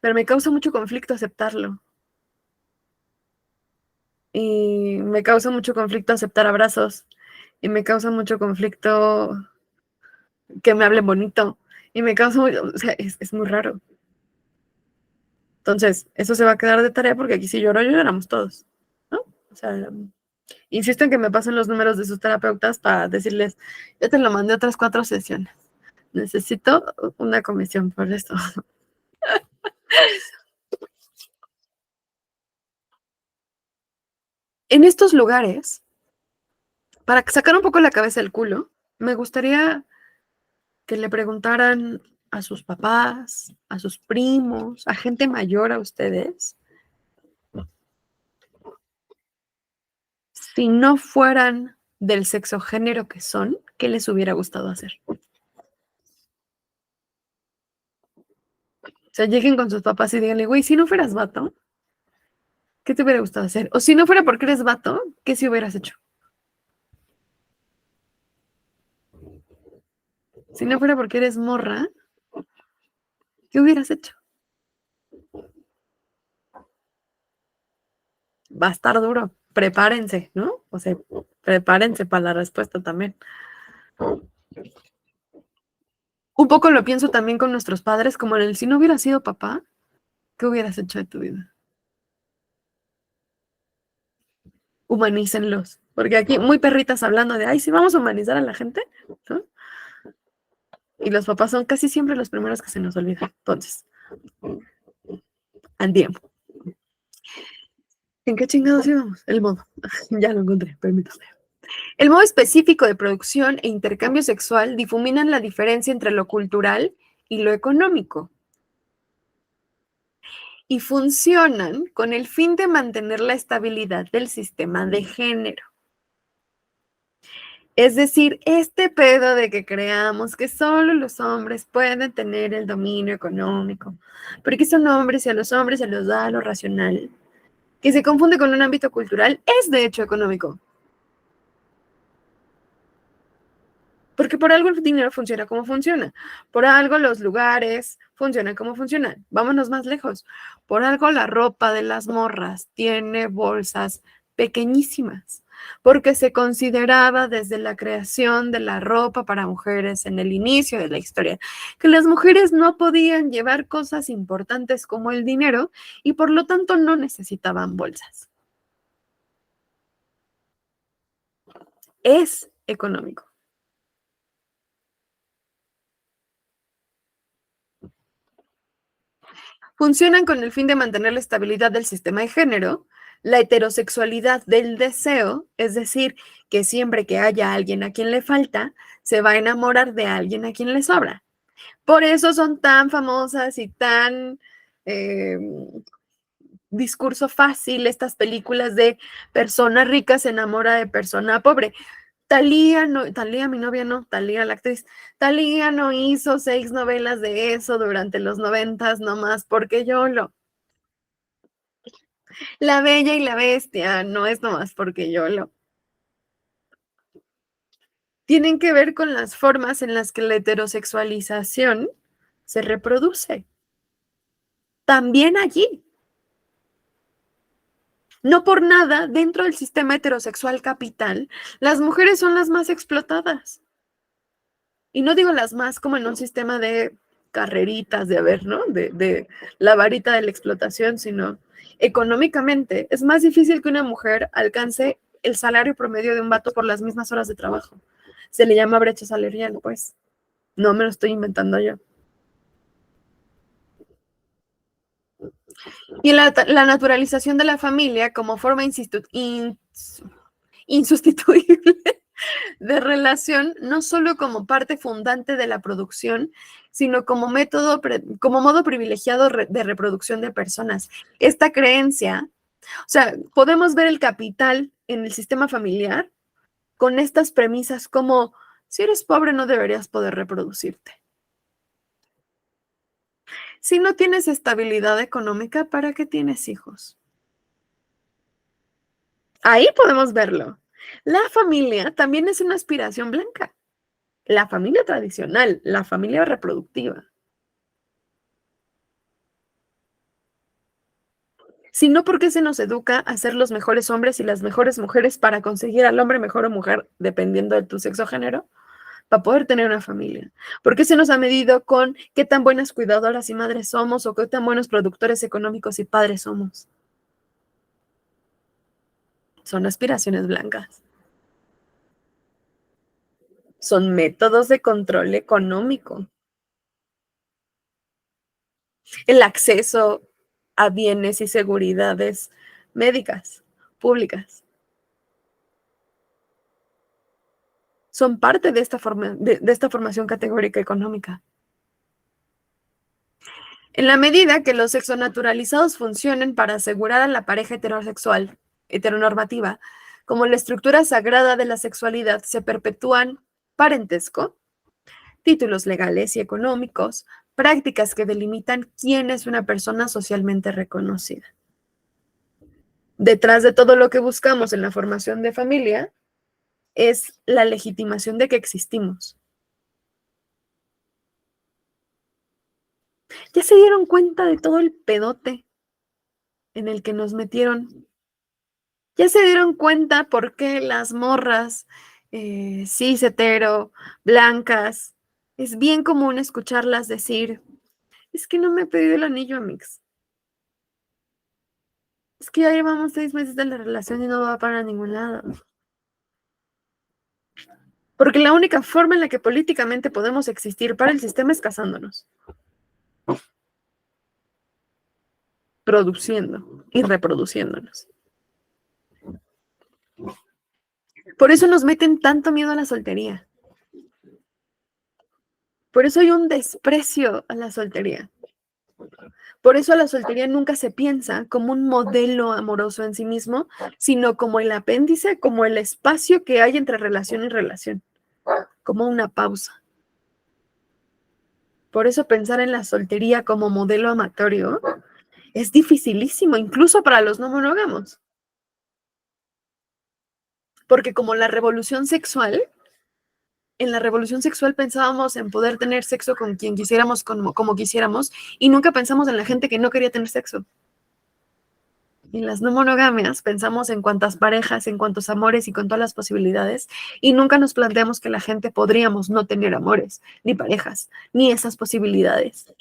pero me causa mucho conflicto aceptarlo. Y me causa mucho conflicto aceptar abrazos, y me causa mucho conflicto que me hablen bonito, y me causa, o sea, es muy raro. Entonces, eso se va a quedar de tarea porque aquí si lloro, lloramos todos, ¿no? O sea, insisto en que me pasen los números de sus terapeutas para decirles, yo te lo mandé otras 4 sesiones. Necesito una comisión por esto. En estos lugares, para sacar un poco la cabeza del culo, me gustaría que le preguntaran a sus papás, a sus primos, a gente mayor a ustedes, si no fueran del sexo género que son, ¿qué les hubiera gustado hacer? O sea, lleguen con sus papás y díganle, güey, si no fueras vato, ¿qué te hubiera gustado hacer? O si no fuera porque eres vato, ¿qué si hubieras hecho? Si no fuera porque eres morra, ¿qué hubieras hecho? Va a estar duro. Prepárense, ¿no? O sea, prepárense para la respuesta también. Un poco lo pienso también con nuestros padres, como en el si no hubieras sido papá, ¿qué hubieras hecho de tu vida? Humanícenlos. Porque aquí muy perritas hablando de, ay, sí, vamos a humanizar a la gente, ¿no? Y los papás son casi siempre los primeros que se nos olvidan. Entonces, andiamo. ¿En qué chingados íbamos? El modo. Ya lo encontré, permítame. El modo específico de producción e intercambio sexual difuminan la diferencia entre lo cultural y lo económico y funcionan con el fin de mantener la estabilidad del sistema de género. Es decir, este pedo de que creamos que solo los hombres pueden tener el dominio económico, porque son hombres y a los hombres se los da lo racional, que se confunde con un ámbito cultural, es de hecho económico. Porque por algo el dinero funciona como funciona. Por algo los lugares funcionan como funcionan. Vámonos más lejos. Por algo la ropa de las morras tiene bolsas pequeñísimas. Porque se consideraba desde la creación de la ropa para mujeres en el inicio de la historia que las mujeres no podían llevar cosas importantes como el dinero y por lo tanto no necesitaban bolsas. Es económico. Funcionan con el fin de mantener la estabilidad del sistema de género, la heterosexualidad del deseo, es decir, que siempre que haya alguien a quien le falta, se va a enamorar de alguien a quien le sobra. Por eso son tan famosas y tan discurso fácil estas películas de persona rica se enamora de persona pobre. Talía, no, Talía, mi novia no, Talía, la actriz. Talía no hizo 6 novelas de eso durante los 90s nomás porque yo lo. La Bella y la Bestia no es nomás porque yo lo. Tienen que ver con las formas en las que la heterosexualización se reproduce. También allí. No por nada, dentro del sistema heterosexual capital, las mujeres son las más explotadas. Y no digo las más como en un sistema de carreritas de haber, ¿no? De la varita de la explotación, sino económicamente es más difícil que una mujer alcance el salario promedio de un vato por las mismas horas de trabajo. Se le llama brecha salarial, pues. No me lo estoy inventando yo. Y la naturalización de la familia como forma insustituible de relación, no solo como parte fundante de la producción, sino como como modo privilegiado de reproducción de personas. Esta creencia, o sea, podemos ver el capital en el sistema familiar con estas premisas como, si eres pobre no deberías poder reproducirte. Si no tienes estabilidad económica, ¿para qué tienes hijos? Ahí podemos verlo. La familia también es una aspiración blanca. La familia tradicional, la familia reproductiva. Sino porque se nos educa a ser los mejores hombres y las mejores mujeres para conseguir al hombre mejor o mujer, dependiendo de tu sexo o género, para poder tener una familia. ¿Por qué se nos ha medido con qué tan buenas cuidadoras y madres somos o qué tan buenos productores económicos y padres somos? Son aspiraciones blancas. Son métodos de control económico. El acceso a bienes y seguridades médicas, públicas. Son parte de esta formación categórica económica. En la medida que los sexonaturalizados funcionen para asegurar a la pareja heterosexual, heteronormativa, como la estructura sagrada de la sexualidad, se perpetúan parentesco, títulos legales y económicos, prácticas que delimitan quién es una persona socialmente reconocida. Detrás de todo lo que buscamos en la formación de familia es la legitimación de que existimos. ¿Ya se dieron cuenta de todo el pedote en el que nos metieron? ¿Ya se dieron cuenta por qué las morras cis, hetero, blancas, es bien común escucharlas decir, es que no me he pedido el anillo, amix? Es que ya llevamos 6 meses de la relación y no va para ningún lado. Porque la única forma en la que políticamente podemos existir para el sistema es casándonos, produciendo y reproduciéndonos. Por eso nos meten tanto miedo a la soltería. Por eso hay un desprecio a la soltería. Por eso a la soltería nunca se piensa como un modelo amoroso en sí mismo, sino como el apéndice, como el espacio que hay entre relación y relación, como una pausa. Por eso pensar en la soltería como modelo amatorio es dificilísimo, incluso para los no monógamos. Porque como la revolución sexual, en la revolución sexual pensábamos en poder tener sexo con quien quisiéramos, como quisiéramos, y nunca pensamos en la gente que no quería tener sexo. En las no monogamias pensamos en cuántas parejas, en cuántos amores y con todas las posibilidades, y nunca nos planteamos que la gente podríamos no tener amores, ni parejas, ni esas posibilidades,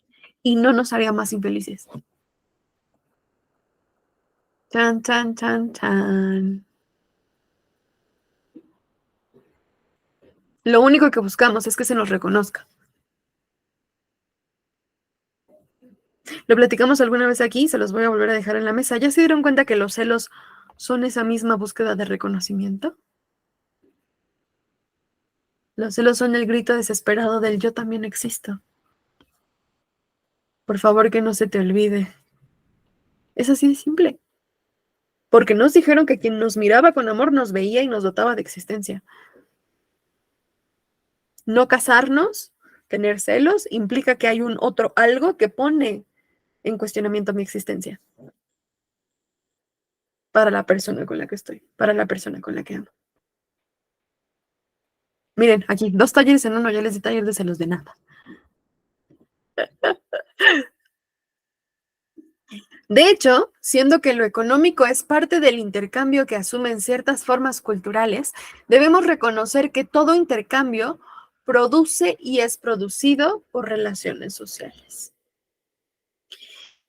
y no nos haría más infelices. Chan, chan, chan, chan. Lo único que buscamos es que se nos reconozca. Lo platicamos alguna vez aquí, se los voy a volver a dejar en la mesa. ¿Ya se dieron cuenta que los celos son esa misma búsqueda de reconocimiento? Los celos son el grito desesperado del yo también existo. Por favor, que no se te olvide. Es así de simple. Porque nos dijeron que quien nos miraba con amor nos veía y nos dotaba de existencia. No casarnos, tener celos, implica que hay un otro algo que pone en cuestionamiento mi existencia. Para la persona con la que estoy, para la persona con la que amo. Miren, aquí, 2 talleres en uno, ya les di taller de celos de nada. De hecho, siendo que lo económico es parte del intercambio que asumen ciertas formas culturales, debemos reconocer que todo intercambio produce y es producido por relaciones sociales.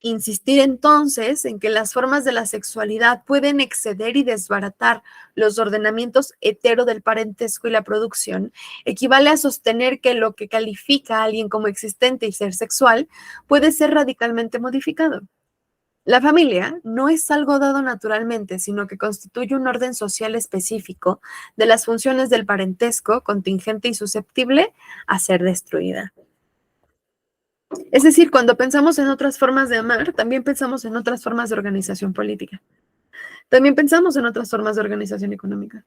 Insistir entonces en que las formas de la sexualidad pueden exceder y desbaratar los ordenamientos hetero del parentesco y la producción equivale a sostener que lo que califica a alguien como existente y ser sexual puede ser radicalmente modificado. La familia no es algo dado naturalmente, sino que constituye un orden social específico de las funciones del parentesco, contingente y susceptible a ser destruida. Es decir, cuando pensamos en otras formas de amar, también pensamos en otras formas de organización política. También pensamos en otras formas de organización económica.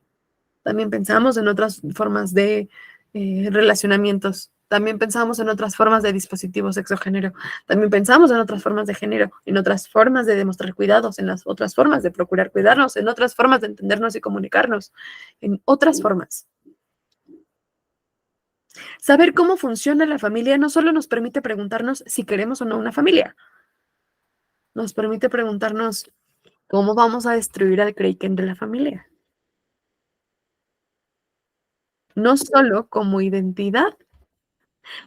También pensamos en otras formas de relacionamientos. También pensamos en otras formas de dispositivo sexo-género. También pensamos en otras formas de género, en otras formas de demostrar cuidados, en las otras formas de procurar cuidarnos, en otras formas de entendernos y comunicarnos, en otras formas. Saber cómo funciona la familia no solo nos permite preguntarnos si queremos o no una familia, nos permite preguntarnos cómo vamos a destruir al Kraken de la familia. No solo como identidad.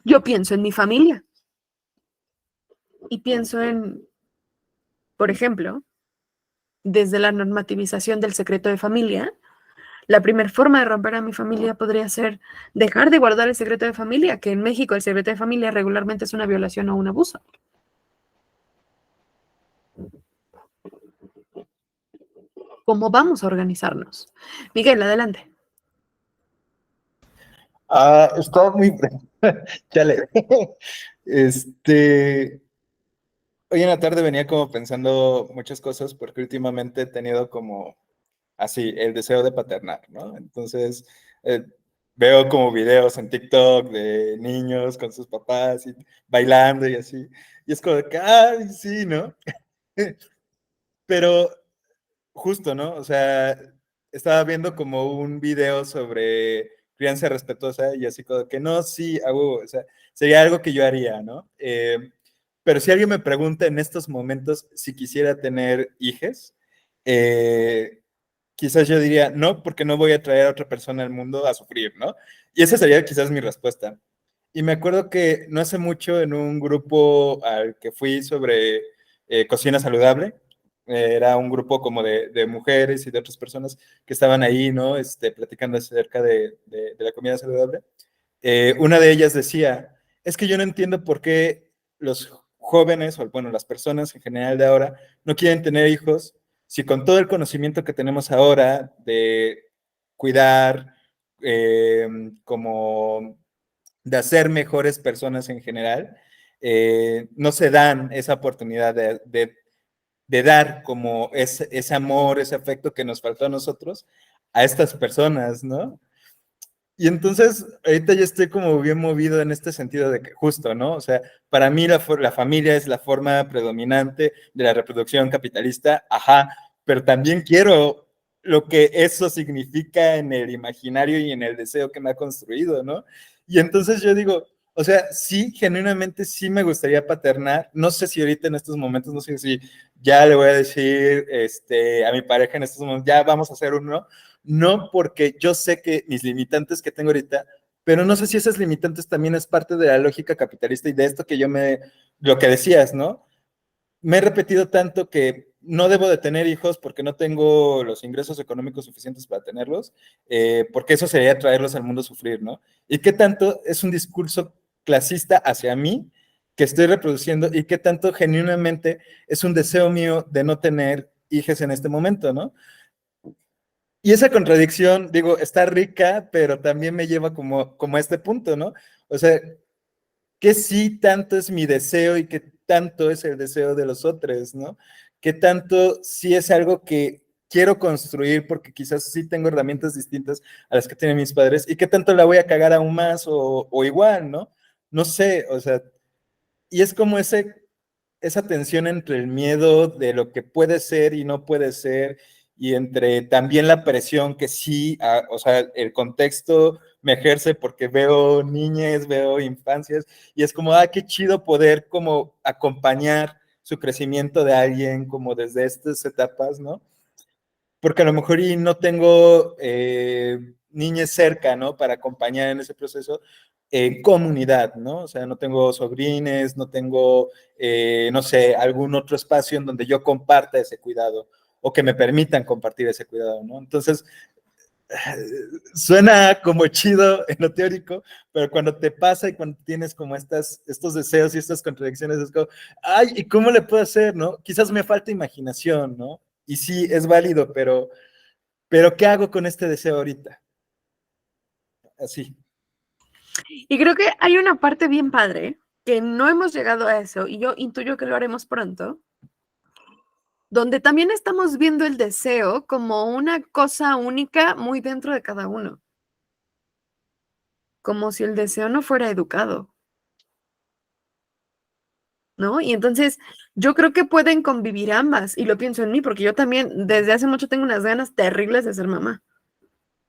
Yo pienso en mi familia y pienso en, por ejemplo, desde la normativización del secreto de familia, la primera forma de romper a mi familia podría ser dejar de guardar el secreto de familia, que en México el secreto de familia regularmente es una violación o un abuso. ¿Cómo vamos a organizarnos? Miguel, adelante. Está muy... Chale. Hoy en la tarde venía como pensando muchas cosas porque últimamente he tenido como así el deseo de paternar, ¿no? Entonces veo como videos en TikTok de niños con sus papás y bailando y así. Y es como de que, ay, sí, ¿no? Pero justo, ¿no? O sea, estaba viendo como un video sobre crianza respetuosa y así como que no, sí, hago, o sea, sería algo que yo haría, ¿no? Pero si alguien me pregunta en estos momentos si quisiera tener hijos, quizás yo diría, no, porque no voy a traer a otra persona al mundo a sufrir, ¿no? Y esa sería quizás mi respuesta. Y me acuerdo que no hace mucho en un grupo al que fui sobre cocina saludable, era un grupo como de mujeres y de otras personas que estaban ahí, ¿no? Platicando acerca de la comida saludable. Una de ellas decía, es que yo no entiendo por qué los jóvenes, o bueno, las personas en general de ahora, no quieren tener hijos, si con todo el conocimiento que tenemos ahora de cuidar, como de hacer mejores personas en general, no se dan esa oportunidad de dar como ese amor, ese afecto que nos faltó a nosotros, a estas personas, ¿no? Y entonces, ahorita yo estoy como bien movido en este sentido de que justo, ¿no? O sea, para mí la familia es la forma predominante de la reproducción capitalista, ajá, pero también quiero lo que eso significa en el imaginario y en el deseo que me ha construido, ¿no? Y entonces yo digo, o sea, sí, genuinamente sí me gustaría paternar, no sé si ahorita en estos momentos, no sé si ya le voy a decir a mi pareja en estos momentos, ya vamos a hacer uno, no porque yo sé que mis limitantes que tengo ahorita, pero no sé si esas limitantes también es parte de la lógica capitalista y de esto que lo que decías, ¿no? Me he repetido tanto que no debo de tener hijos porque no tengo los ingresos económicos suficientes para tenerlos, porque eso sería traerlos al mundo a sufrir, ¿no? Y qué tanto es un discurso clasista hacia mí que estoy reproduciendo y qué tanto genuinamente es un deseo mío de no tener hijos en este momento, ¿no? Y esa contradicción, digo, está rica, pero también me lleva como a este punto, ¿no? O sea, ¿qué sí tanto es mi deseo y qué tanto es el deseo de los otros, ¿no? ¿Qué tanto sí es algo que quiero construir porque quizás sí tengo herramientas distintas a las que tienen mis padres y qué tanto la voy a cagar aún más o igual, ¿no? No sé, o sea, y es como esa tensión entre el miedo de lo que puede ser y no puede ser, y entre también la presión que sí, o sea, el contexto me ejerce porque veo niñez, veo infancias, y es como, qué chido poder como acompañar su crecimiento de alguien como desde estas etapas, ¿no? porque a lo mejor y no tengo niñas cerca, ¿no? Para acompañar en ese proceso en comunidad, ¿no? O sea, no tengo sobrines, no tengo, no sé, algún otro espacio en donde yo comparta ese cuidado o que me permitan compartir ese cuidado, ¿no? Entonces, suena como chido en lo teórico, pero cuando te pasa y cuando tienes como estos deseos y estas contradicciones, es como, ay, ¿y cómo le puedo hacer, no? Quizás me falta imaginación, ¿no? Y sí, es válido, pero ¿qué hago con este deseo ahorita? Así. Y creo que hay una parte bien padre, que no hemos llegado a eso, y yo intuyo que lo haremos pronto, donde también estamos viendo el deseo como una cosa única muy dentro de cada uno. Como si el deseo no fuera educado, ¿no? Y entonces yo creo que pueden convivir ambas, y lo pienso en mí, porque yo también desde hace mucho tengo unas ganas terribles de ser mamá,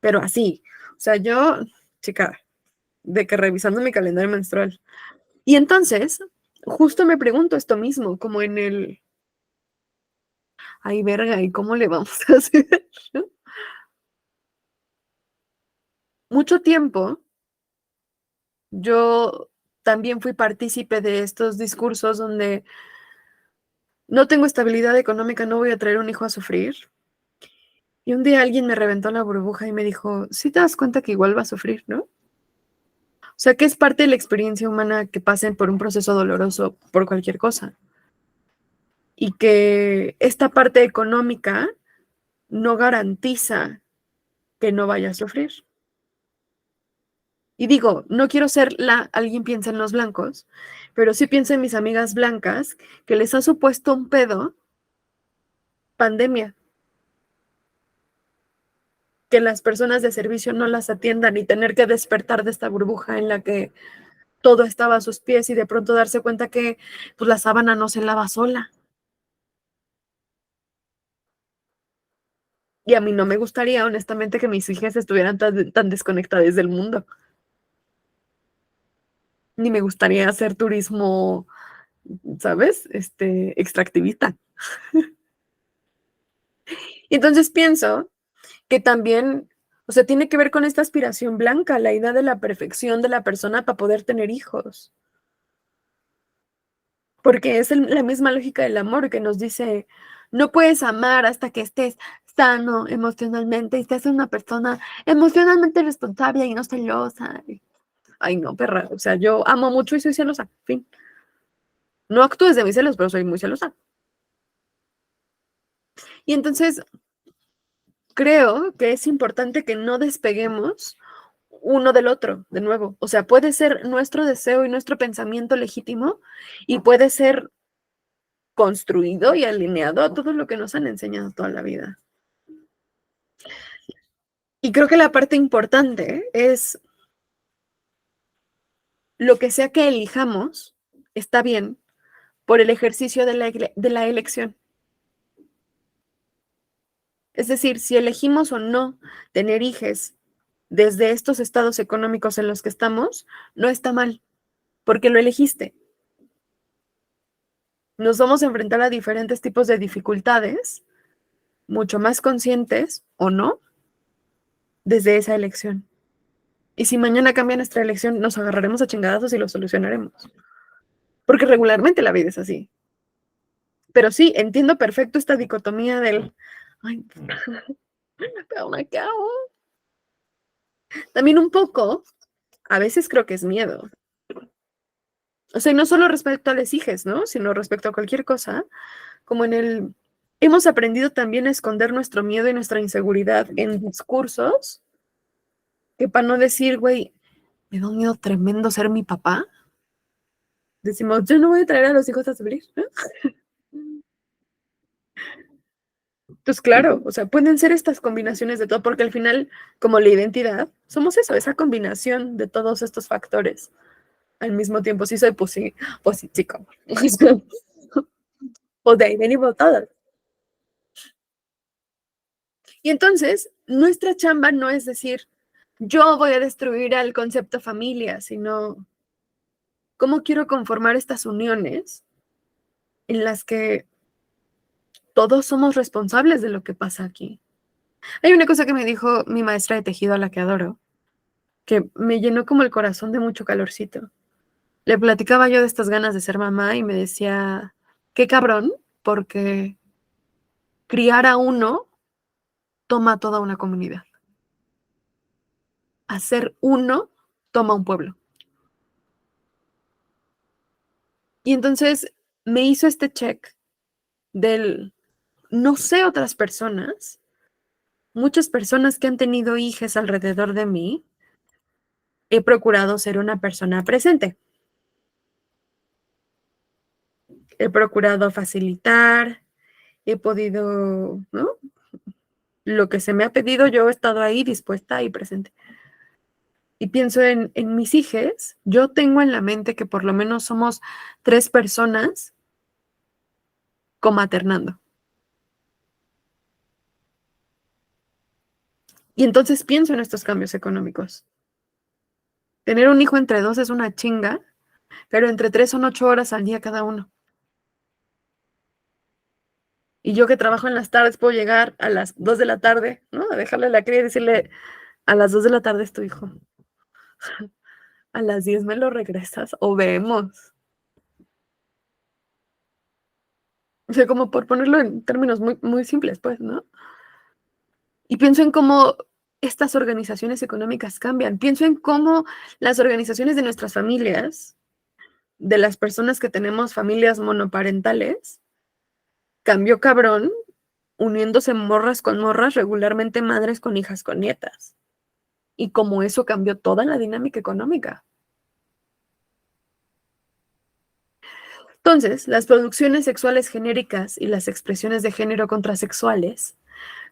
pero así, o sea, yo, chica, de que revisando mi calendario menstrual. Y entonces, justo me pregunto esto mismo, como en el, ay, verga, ¿y cómo le vamos a hacer? ¿No? Mucho tiempo yo también fui partícipe de estos discursos donde no tengo estabilidad económica, no voy a traer un hijo a sufrir. Y un día alguien me reventó la burbuja y me dijo, sí te das cuenta que igual va a sufrir, ¿no? O sea, que es parte de la experiencia humana que pasen por un proceso doloroso por cualquier cosa. Y que esta parte económica no garantiza que no vaya a sufrir. Y digo, no quiero ser alguien piensa en los blancos, pero sí pienso en mis amigas blancas que les ha supuesto un pedo pandemia, que las personas de servicio no las atiendan y tener que despertar de esta burbuja en la que todo estaba a sus pies y de pronto darse cuenta que pues la sábana no se lava sola. Y a mí no me gustaría, honestamente, que mis hijas estuvieran tan desconectadas del mundo. Ni me gustaría hacer turismo, ¿sabes? Extractivista. Y entonces pienso que también, o sea, tiene que ver con esta aspiración blanca, la idea de la perfección de la persona para poder tener hijos. Porque es la misma lógica del amor que nos dice, no puedes amar hasta que estés sano emocionalmente y seas una persona emocionalmente responsable y no celosa. Ay, no, perra, o sea, yo amo mucho y soy celosa, fin. No actúes de mis celos, pero soy muy celosa. Y entonces creo que es importante que no despeguemos uno del otro, de nuevo. O sea, puede ser nuestro deseo y nuestro pensamiento legítimo y puede ser construido y alineado a todo lo que nos han enseñado toda la vida. Y creo que la parte importante es lo que sea que elijamos, está bien, por el ejercicio de la elección. Es decir, si elegimos o no tener hijos desde estos estados económicos en los que estamos, no está mal, porque lo elegiste. Nos vamos a enfrentar a diferentes tipos de dificultades, mucho más conscientes o no, desde esa elección. Y si mañana cambia nuestra elección, nos agarraremos a chingadazos y lo solucionaremos. Porque regularmente la vida es así. Pero sí, entiendo perfecto esta dicotomía del, ay, pero me cago. También un poco, a veces creo que es miedo. O sea, y no solo respecto a las hijas, ¿no? Sino respecto a cualquier cosa, como en el, hemos aprendido también a esconder nuestro miedo y nuestra inseguridad en discursos, que para no decir, güey, me da un miedo tremendo ser mi papá, decimos, yo no voy a traer a los hijos a sufrir, ¿no? Pues claro, o sea, pueden ser estas combinaciones de todo, porque al final, como la identidad, somos eso, esa combinación de todos estos factores. Al mismo tiempo, sí soy, pues sí, chico. Pues de ahí venimos todos. Y entonces, nuestra chamba no es decir, yo voy a destruir al concepto familia, sino cómo quiero conformar estas uniones en las que todos somos responsables de lo que pasa aquí. Hay una cosa que me dijo mi maestra de tejido, a la que adoro, que me llenó como el corazón de mucho calorcito. Le platicaba yo de estas ganas de ser mamá y me decía, qué cabrón, porque criar a uno toma toda una comunidad. Hacer uno toma un pueblo. Y entonces me hizo este check del, no sé otras personas, muchas personas que han tenido hijas alrededor de mí, he procurado ser una persona presente. He procurado facilitar, he podido, ¿no? Lo que se me ha pedido, yo he estado ahí dispuesta y presente. Y pienso en mis hijas, yo tengo en la mente que por lo menos somos 3 personas comaternando. Y entonces pienso en estos cambios económicos. Tener un hijo entre 2 es una chinga, pero entre 3 son 8 horas al día cada uno. Y yo que trabajo en las tardes puedo llegar a las 2 de la tarde, ¿no? A dejarle la cría y decirle, a las 2 de la tarde es tu hijo. A las 10 me lo regresas o vemos. O sea, como por ponerlo en términos muy, muy simples, pues, ¿no? Y pienso en cómo estas organizaciones económicas cambian. Pienso en cómo las organizaciones de nuestras familias, de las personas que tenemos familias monoparentales, cambió cabrón, uniéndose morras con morras, regularmente madres con hijas con nietas. Y cómo eso cambió toda la dinámica económica. Entonces, las producciones sexuales genéricas y las expresiones de género contrasexuales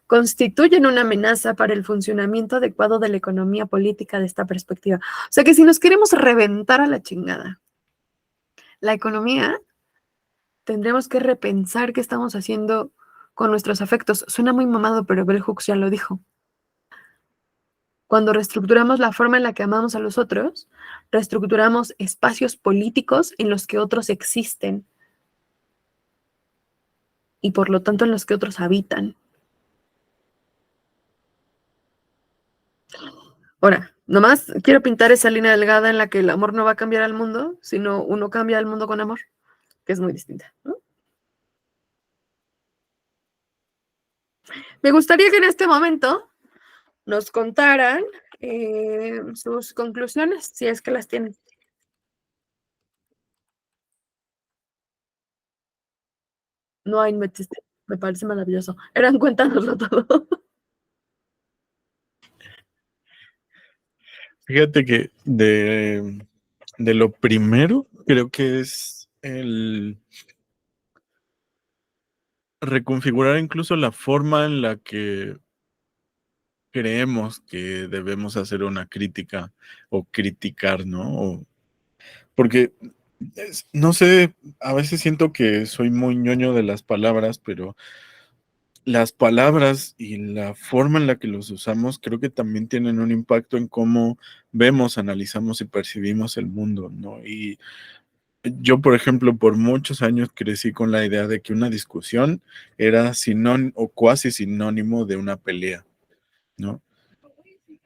constituyen una amenaza para el funcionamiento adecuado de la economía política de esta perspectiva. O sea que si nos queremos reventar a la chingada, la economía, tendremos que repensar qué estamos haciendo con nuestros afectos. Suena muy mamado, pero Bell Hooks ya lo dijo. Cuando reestructuramos la forma en la que amamos a los otros, reestructuramos espacios políticos en los que otros existen y por lo tanto en los que otros habitan. Ahora, nomás quiero pintar esa línea delgada en la que el amor no va a cambiar al mundo, sino uno cambia al mundo con amor, que es muy distinta, ¿no? Me gustaría que en este momento nos contaran sus conclusiones, si es que las tienen. No hay, no existe. Me parece maravilloso. Eran cuéntanoslo todo. Fíjate que de lo primero, creo que es el reconfigurar incluso la forma en la que creemos que debemos hacer una crítica o criticar, ¿no? Porque, no sé, a veces siento que soy muy ñoño de las palabras, pero las palabras y la forma en la que los usamos creo que también tienen un impacto en cómo vemos, analizamos y percibimos el mundo, ¿no? Y yo, por ejemplo, por muchos años crecí con la idea de que una discusión era sinónimo o cuasi sinónimo de una pelea, ¿no?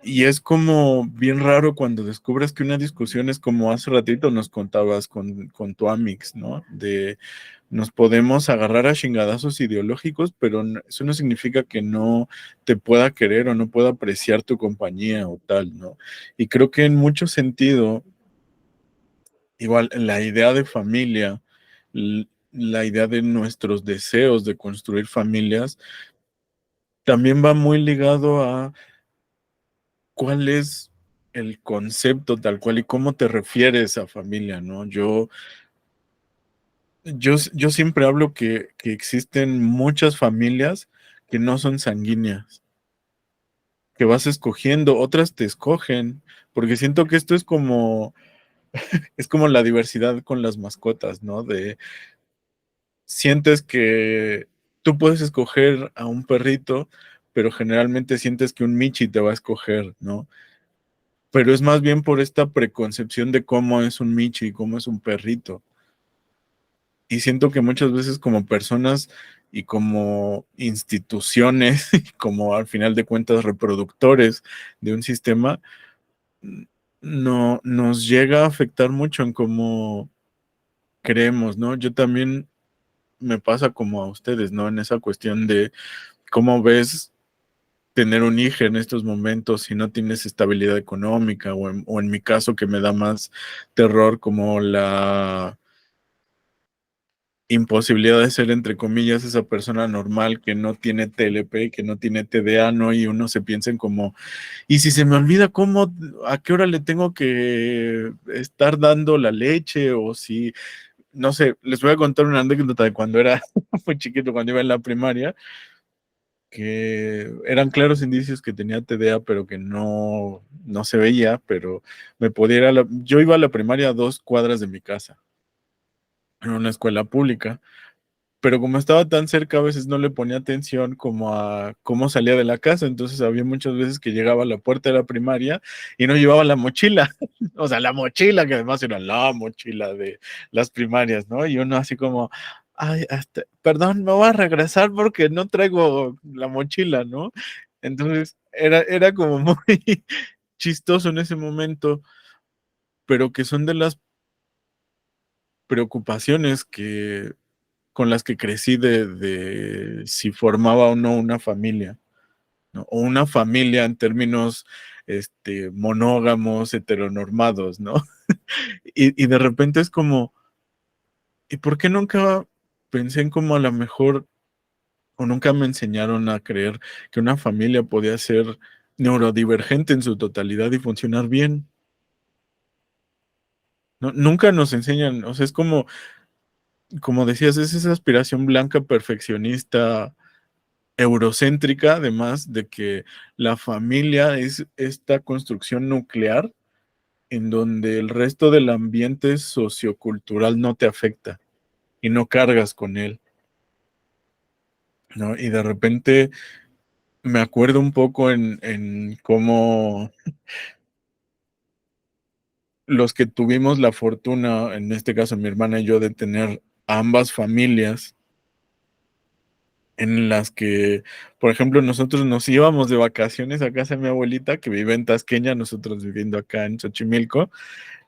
Y es como bien raro cuando descubres que una discusión es como hace ratito nos contabas con tu Amix, ¿no? De nos podemos agarrar a chingadazos ideológicos, pero eso no significa que no te pueda querer o no pueda apreciar tu compañía o tal, ¿no? Y creo que en mucho sentido, igual la idea de familia, la idea de nuestros deseos de construir familias, también va muy ligado a cuál es el concepto tal cual y cómo te refieres a familia, ¿no? Yo siempre hablo que existen muchas familias que no son sanguíneas, que vas escogiendo, otras te escogen, porque siento que esto es como la diversidad con las mascotas, ¿no? De sientes que tú puedes escoger a un perrito, pero generalmente sientes que un Michi te va a escoger, ¿no? Pero es más bien por esta preconcepción de cómo es un Michi y cómo es un perrito. Y siento que muchas veces como personas y como instituciones, como al final de cuentas reproductores de un sistema, no nos llega a afectar mucho en cómo creemos, ¿no? Yo también me pasa como a ustedes, ¿no? En esa cuestión de cómo ves tener un hijo en estos momentos si no tienes estabilidad económica o en mi caso que me da más terror como la imposibilidad de ser, entre comillas, esa persona normal que no tiene TLP, que no tiene TDA, ¿no? Y uno se piensa en como, ¿y si se me olvida cómo, a qué hora le tengo que estar dando la leche? O si, no sé, les voy a contar una anécdota de cuando era muy chiquito, cuando iba en la primaria, que eran claros indicios que tenía TDA, pero que no se veía, pero me podía ir yo iba a la primaria a 2 cuadras de mi casa, en una escuela pública, pero como estaba tan cerca, a veces no le ponía atención como a cómo salía de la casa, entonces había muchas veces que llegaba a la puerta de la primaria y no llevaba la mochila, o sea, la mochila, que además era la mochila de las primarias, ¿no? Y uno así como, ay, perdón, me voy a regresar porque no traigo la mochila, ¿no? Entonces era como muy chistoso en ese momento, pero que son de las preocupaciones con las que crecí de si formaba o no una familia, ¿no? O una familia en términos monógamos, heteronormados, ¿no? Y de repente es como, ¿y por qué nunca pensé en cómo a lo mejor, o nunca me enseñaron a creer que una familia podía ser neurodivergente en su totalidad y funcionar bien? ¿No? Nunca nos enseñan, o sea, es como decías, es esa aspiración blanca perfeccionista eurocéntrica, además de que la familia es esta construcción nuclear en donde el resto del ambiente sociocultural no te afecta y no cargas con él, ¿no? Y de repente me acuerdo un poco en cómo los que tuvimos la fortuna, en este caso mi hermana y yo, de tener ambas familias, en las que, por ejemplo, nosotros nos íbamos de vacaciones a casa de mi abuelita, que vive en Tasqueña, nosotros viviendo acá en Xochimilco,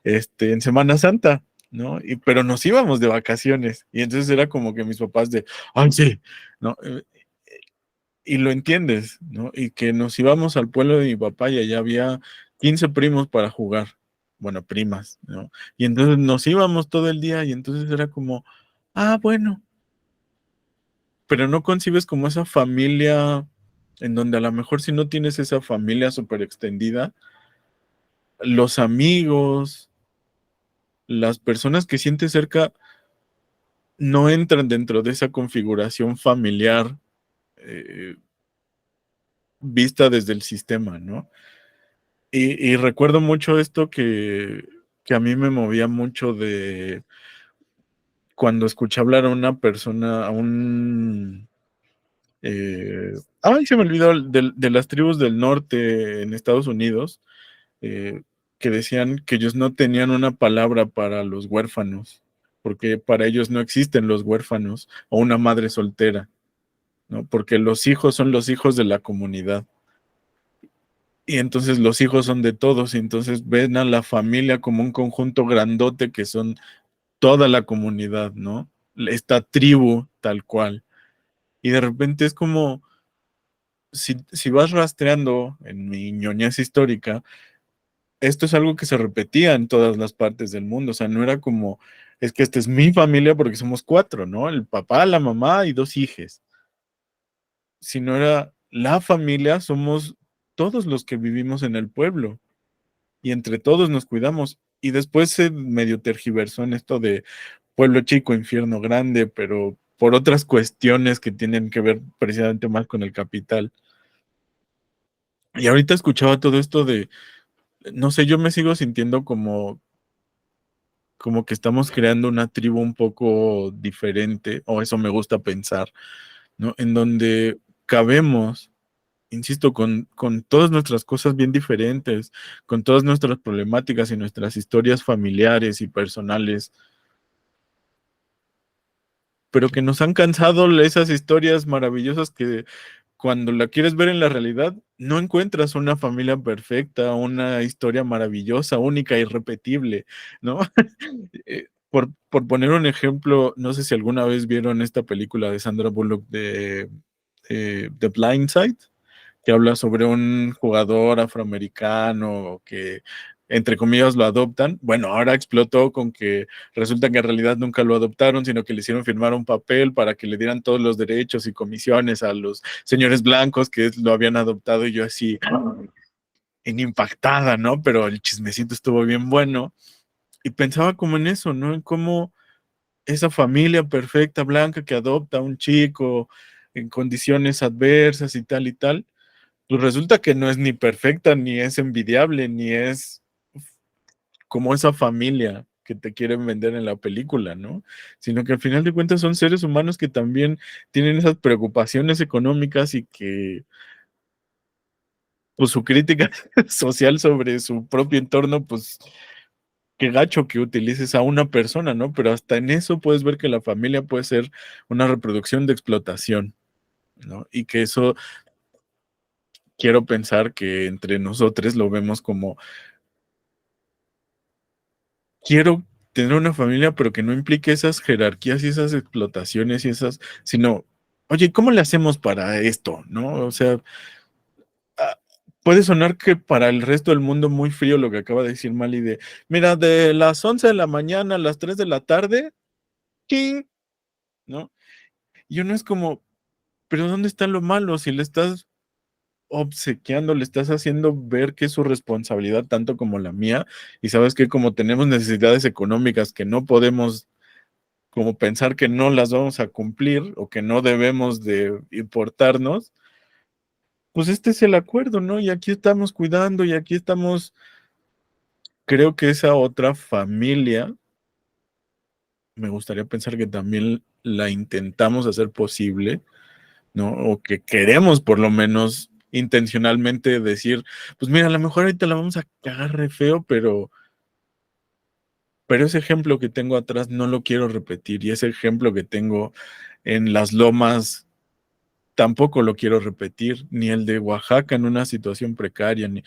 en Semana Santa, ¿no? Pero nos íbamos de vacaciones, y entonces era como que mis papás de, ¡ay, sí! ¿No? Y lo entiendes, ¿no? Y que nos íbamos al pueblo de mi papá y allá había 15 primos para jugar, bueno, primas, ¿no? Y entonces nos íbamos todo el día y entonces era como, ah, bueno, pero no concibes como esa familia en donde a lo mejor si no tienes esa familia súper extendida, los amigos, las personas que sientes cerca no entran dentro de esa configuración familiar eh, vista desde el sistema, ¿no? Y recuerdo mucho esto que a mí me movía mucho de cuando escuché hablar a una persona, a un ay, se me olvidó, de las tribus del norte en Estados Unidos, eh, que decían que ellos no tenían una palabra para los huérfanos, porque para ellos no existen los huérfanos o una madre soltera, ¿no? Porque los hijos son los hijos de la comunidad. Y entonces los hijos son de todos, y entonces ven a la familia como un conjunto grandote que son toda la comunidad, ¿no? Esta tribu tal cual. Y de repente es como, si vas rastreando en mi ñoñez histórica, esto es algo que se repetía en todas las partes del mundo, o sea, no era como, es que esta es mi familia porque somos 4, ¿no? El papá, la mamá y 2 hijos, sino era la familia, somos todos los que vivimos en el pueblo y entre todos nos cuidamos. Y después se medio tergiversó en esto de pueblo chico, infierno grande, pero por otras cuestiones que tienen que ver precisamente más con el capital. Y ahorita escuchaba todo esto de, no sé, yo me sigo sintiendo como que estamos creando una tribu un poco diferente, o eso me gusta pensar, ¿no? En donde cabemos, insisto, con todas nuestras cosas bien diferentes, con todas nuestras problemáticas y nuestras historias familiares y personales, pero que nos han cansado esas historias maravillosas que cuando la quieres ver en la realidad, no encuentras una familia perfecta, una historia maravillosa, única, irrepetible, ¿no? Por poner un ejemplo, no sé si alguna vez vieron esta película de Sandra Bullock de The Blind Side, que habla sobre un jugador afroamericano que, entre comillas, lo adoptan. Bueno, ahora explotó con que resulta que en realidad nunca lo adoptaron, sino que le hicieron firmar un papel para que le dieran todos los derechos y comisiones a los señores blancos que lo habían adoptado, y yo así, en impactada, ¿no? Pero el chismecito estuvo bien bueno. Y pensaba como en eso, ¿no? En cómo esa familia perfecta blanca que adopta a un chico en condiciones adversas y tal, pues resulta que no es ni perfecta, ni es envidiable, ni es como esa familia que te quieren vender en la película, ¿no? Sino que al final de cuentas son seres humanos que también tienen esas preocupaciones económicas y que, pues su crítica social sobre su propio entorno, pues qué gacho que utilices a una persona, ¿no? Pero hasta en eso puedes ver que la familia puede ser una reproducción de explotación, ¿no? Y que eso quiero pensar que entre nosotros lo vemos como quiero tener una familia, pero que no implique esas jerarquías y esas explotaciones y esas, sino, oye, ¿cómo le hacemos para esto? ¿No? O sea, ah, puede sonar que para el resto del mundo muy frío lo que acaba de decir Mali de, mira, de las 11 de la mañana a las 3 de la tarde, ¡ching! ¿No? Y uno es como, pero ¿dónde está lo malo? Si le estás obsequiando, le estás haciendo ver que es su responsabilidad tanto como la mía, y sabes que como tenemos necesidades económicas que no podemos como pensar que no las vamos a cumplir o que no debemos de importarnos, pues este es el acuerdo, ¿no? Y aquí estamos cuidando y aquí estamos, creo que esa otra familia, me gustaría pensar que también la intentamos hacer posible, ¿no? O que queremos por lo menos intencionalmente decir, pues mira, a lo mejor ahorita la vamos a cagar re feo, pero ese ejemplo que tengo atrás no lo quiero repetir, y ese ejemplo que tengo en las lomas tampoco lo quiero repetir, ni el de Oaxaca en una situación precaria, ni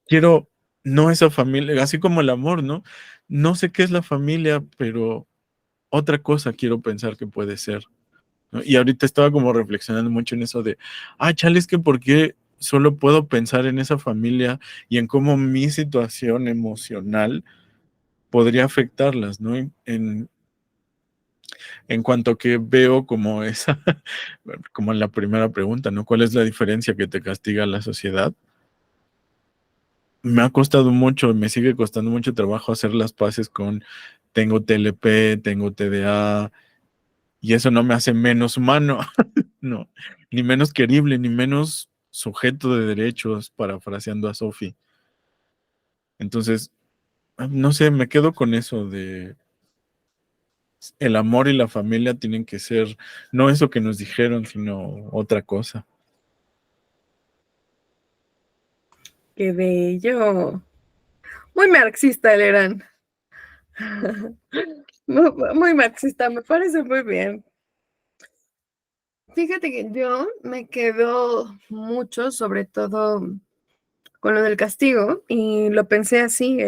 quiero, no esa familia, así como el amor, ¿no? No sé qué es la familia, pero otra cosa quiero pensar que puede ser, ¿no? Y ahorita estaba como reflexionando mucho en eso de, chale, es que por qué solo puedo pensar en esa familia y en cómo mi situación emocional podría afectarlas, ¿no? En cuanto que veo como esa, como en la primera pregunta, ¿no? ¿Cuál es la diferencia que te castiga la sociedad? Me ha costado mucho, me sigue costando mucho trabajo hacer las paces con tengo TLP, tengo TDA, y eso no me hace menos humano, no, ni menos querible, ni menos sujeto de derechos, parafraseando a Sophie. Entonces, no sé, me quedo con eso de el amor y la familia tienen que ser, no eso que nos dijeron, sino otra cosa. Qué bello. Muy marxista el Eran. Muy marxista, me parece muy bien. Fíjate que yo me quedo mucho, sobre todo con lo del castigo, y lo pensé así,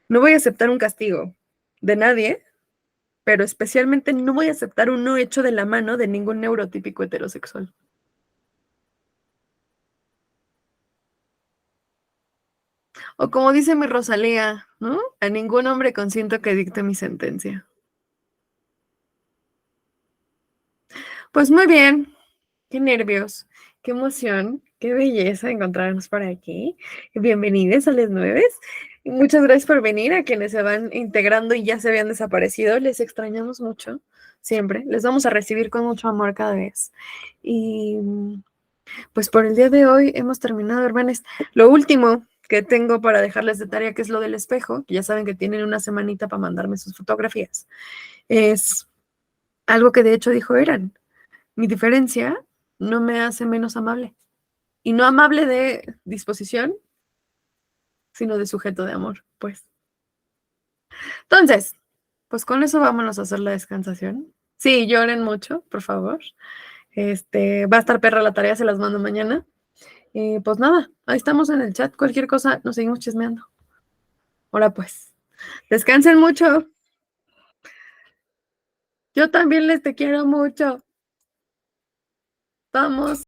no voy a aceptar un castigo de nadie, pero especialmente no voy a aceptar uno hecho de la mano de ningún neurotípico heterosexual. O como dice mi Rosalía, ¿no? A ningún hombre consiento que dicte mi sentencia. Pues muy bien, qué nervios, qué emoción, qué belleza encontrarnos por aquí. Bienvenidos a Les Nueves. Muchas gracias por venir. A quienes se van integrando y ya se habían desaparecido, les extrañamos mucho, siempre. Les vamos a recibir con mucho amor cada vez. Y pues por el día de hoy hemos terminado, hermanos. Lo último que tengo para dejarles de tarea, que es lo del espejo, que ya saben que tienen una semanita para mandarme sus fotografías, es algo que de hecho dijo Eran. Mi diferencia no me hace menos amable. Y no amable de disposición, sino de sujeto de amor, pues. Entonces, pues con eso vámonos a hacer la descansación. Sí, lloren mucho, por favor. Va a estar perra la tarea, se las mando mañana. Pues nada, ahí estamos en el chat. Cualquier cosa, nos seguimos chismeando. Ahora pues, descansen mucho. Yo también les te quiero mucho. Vamos.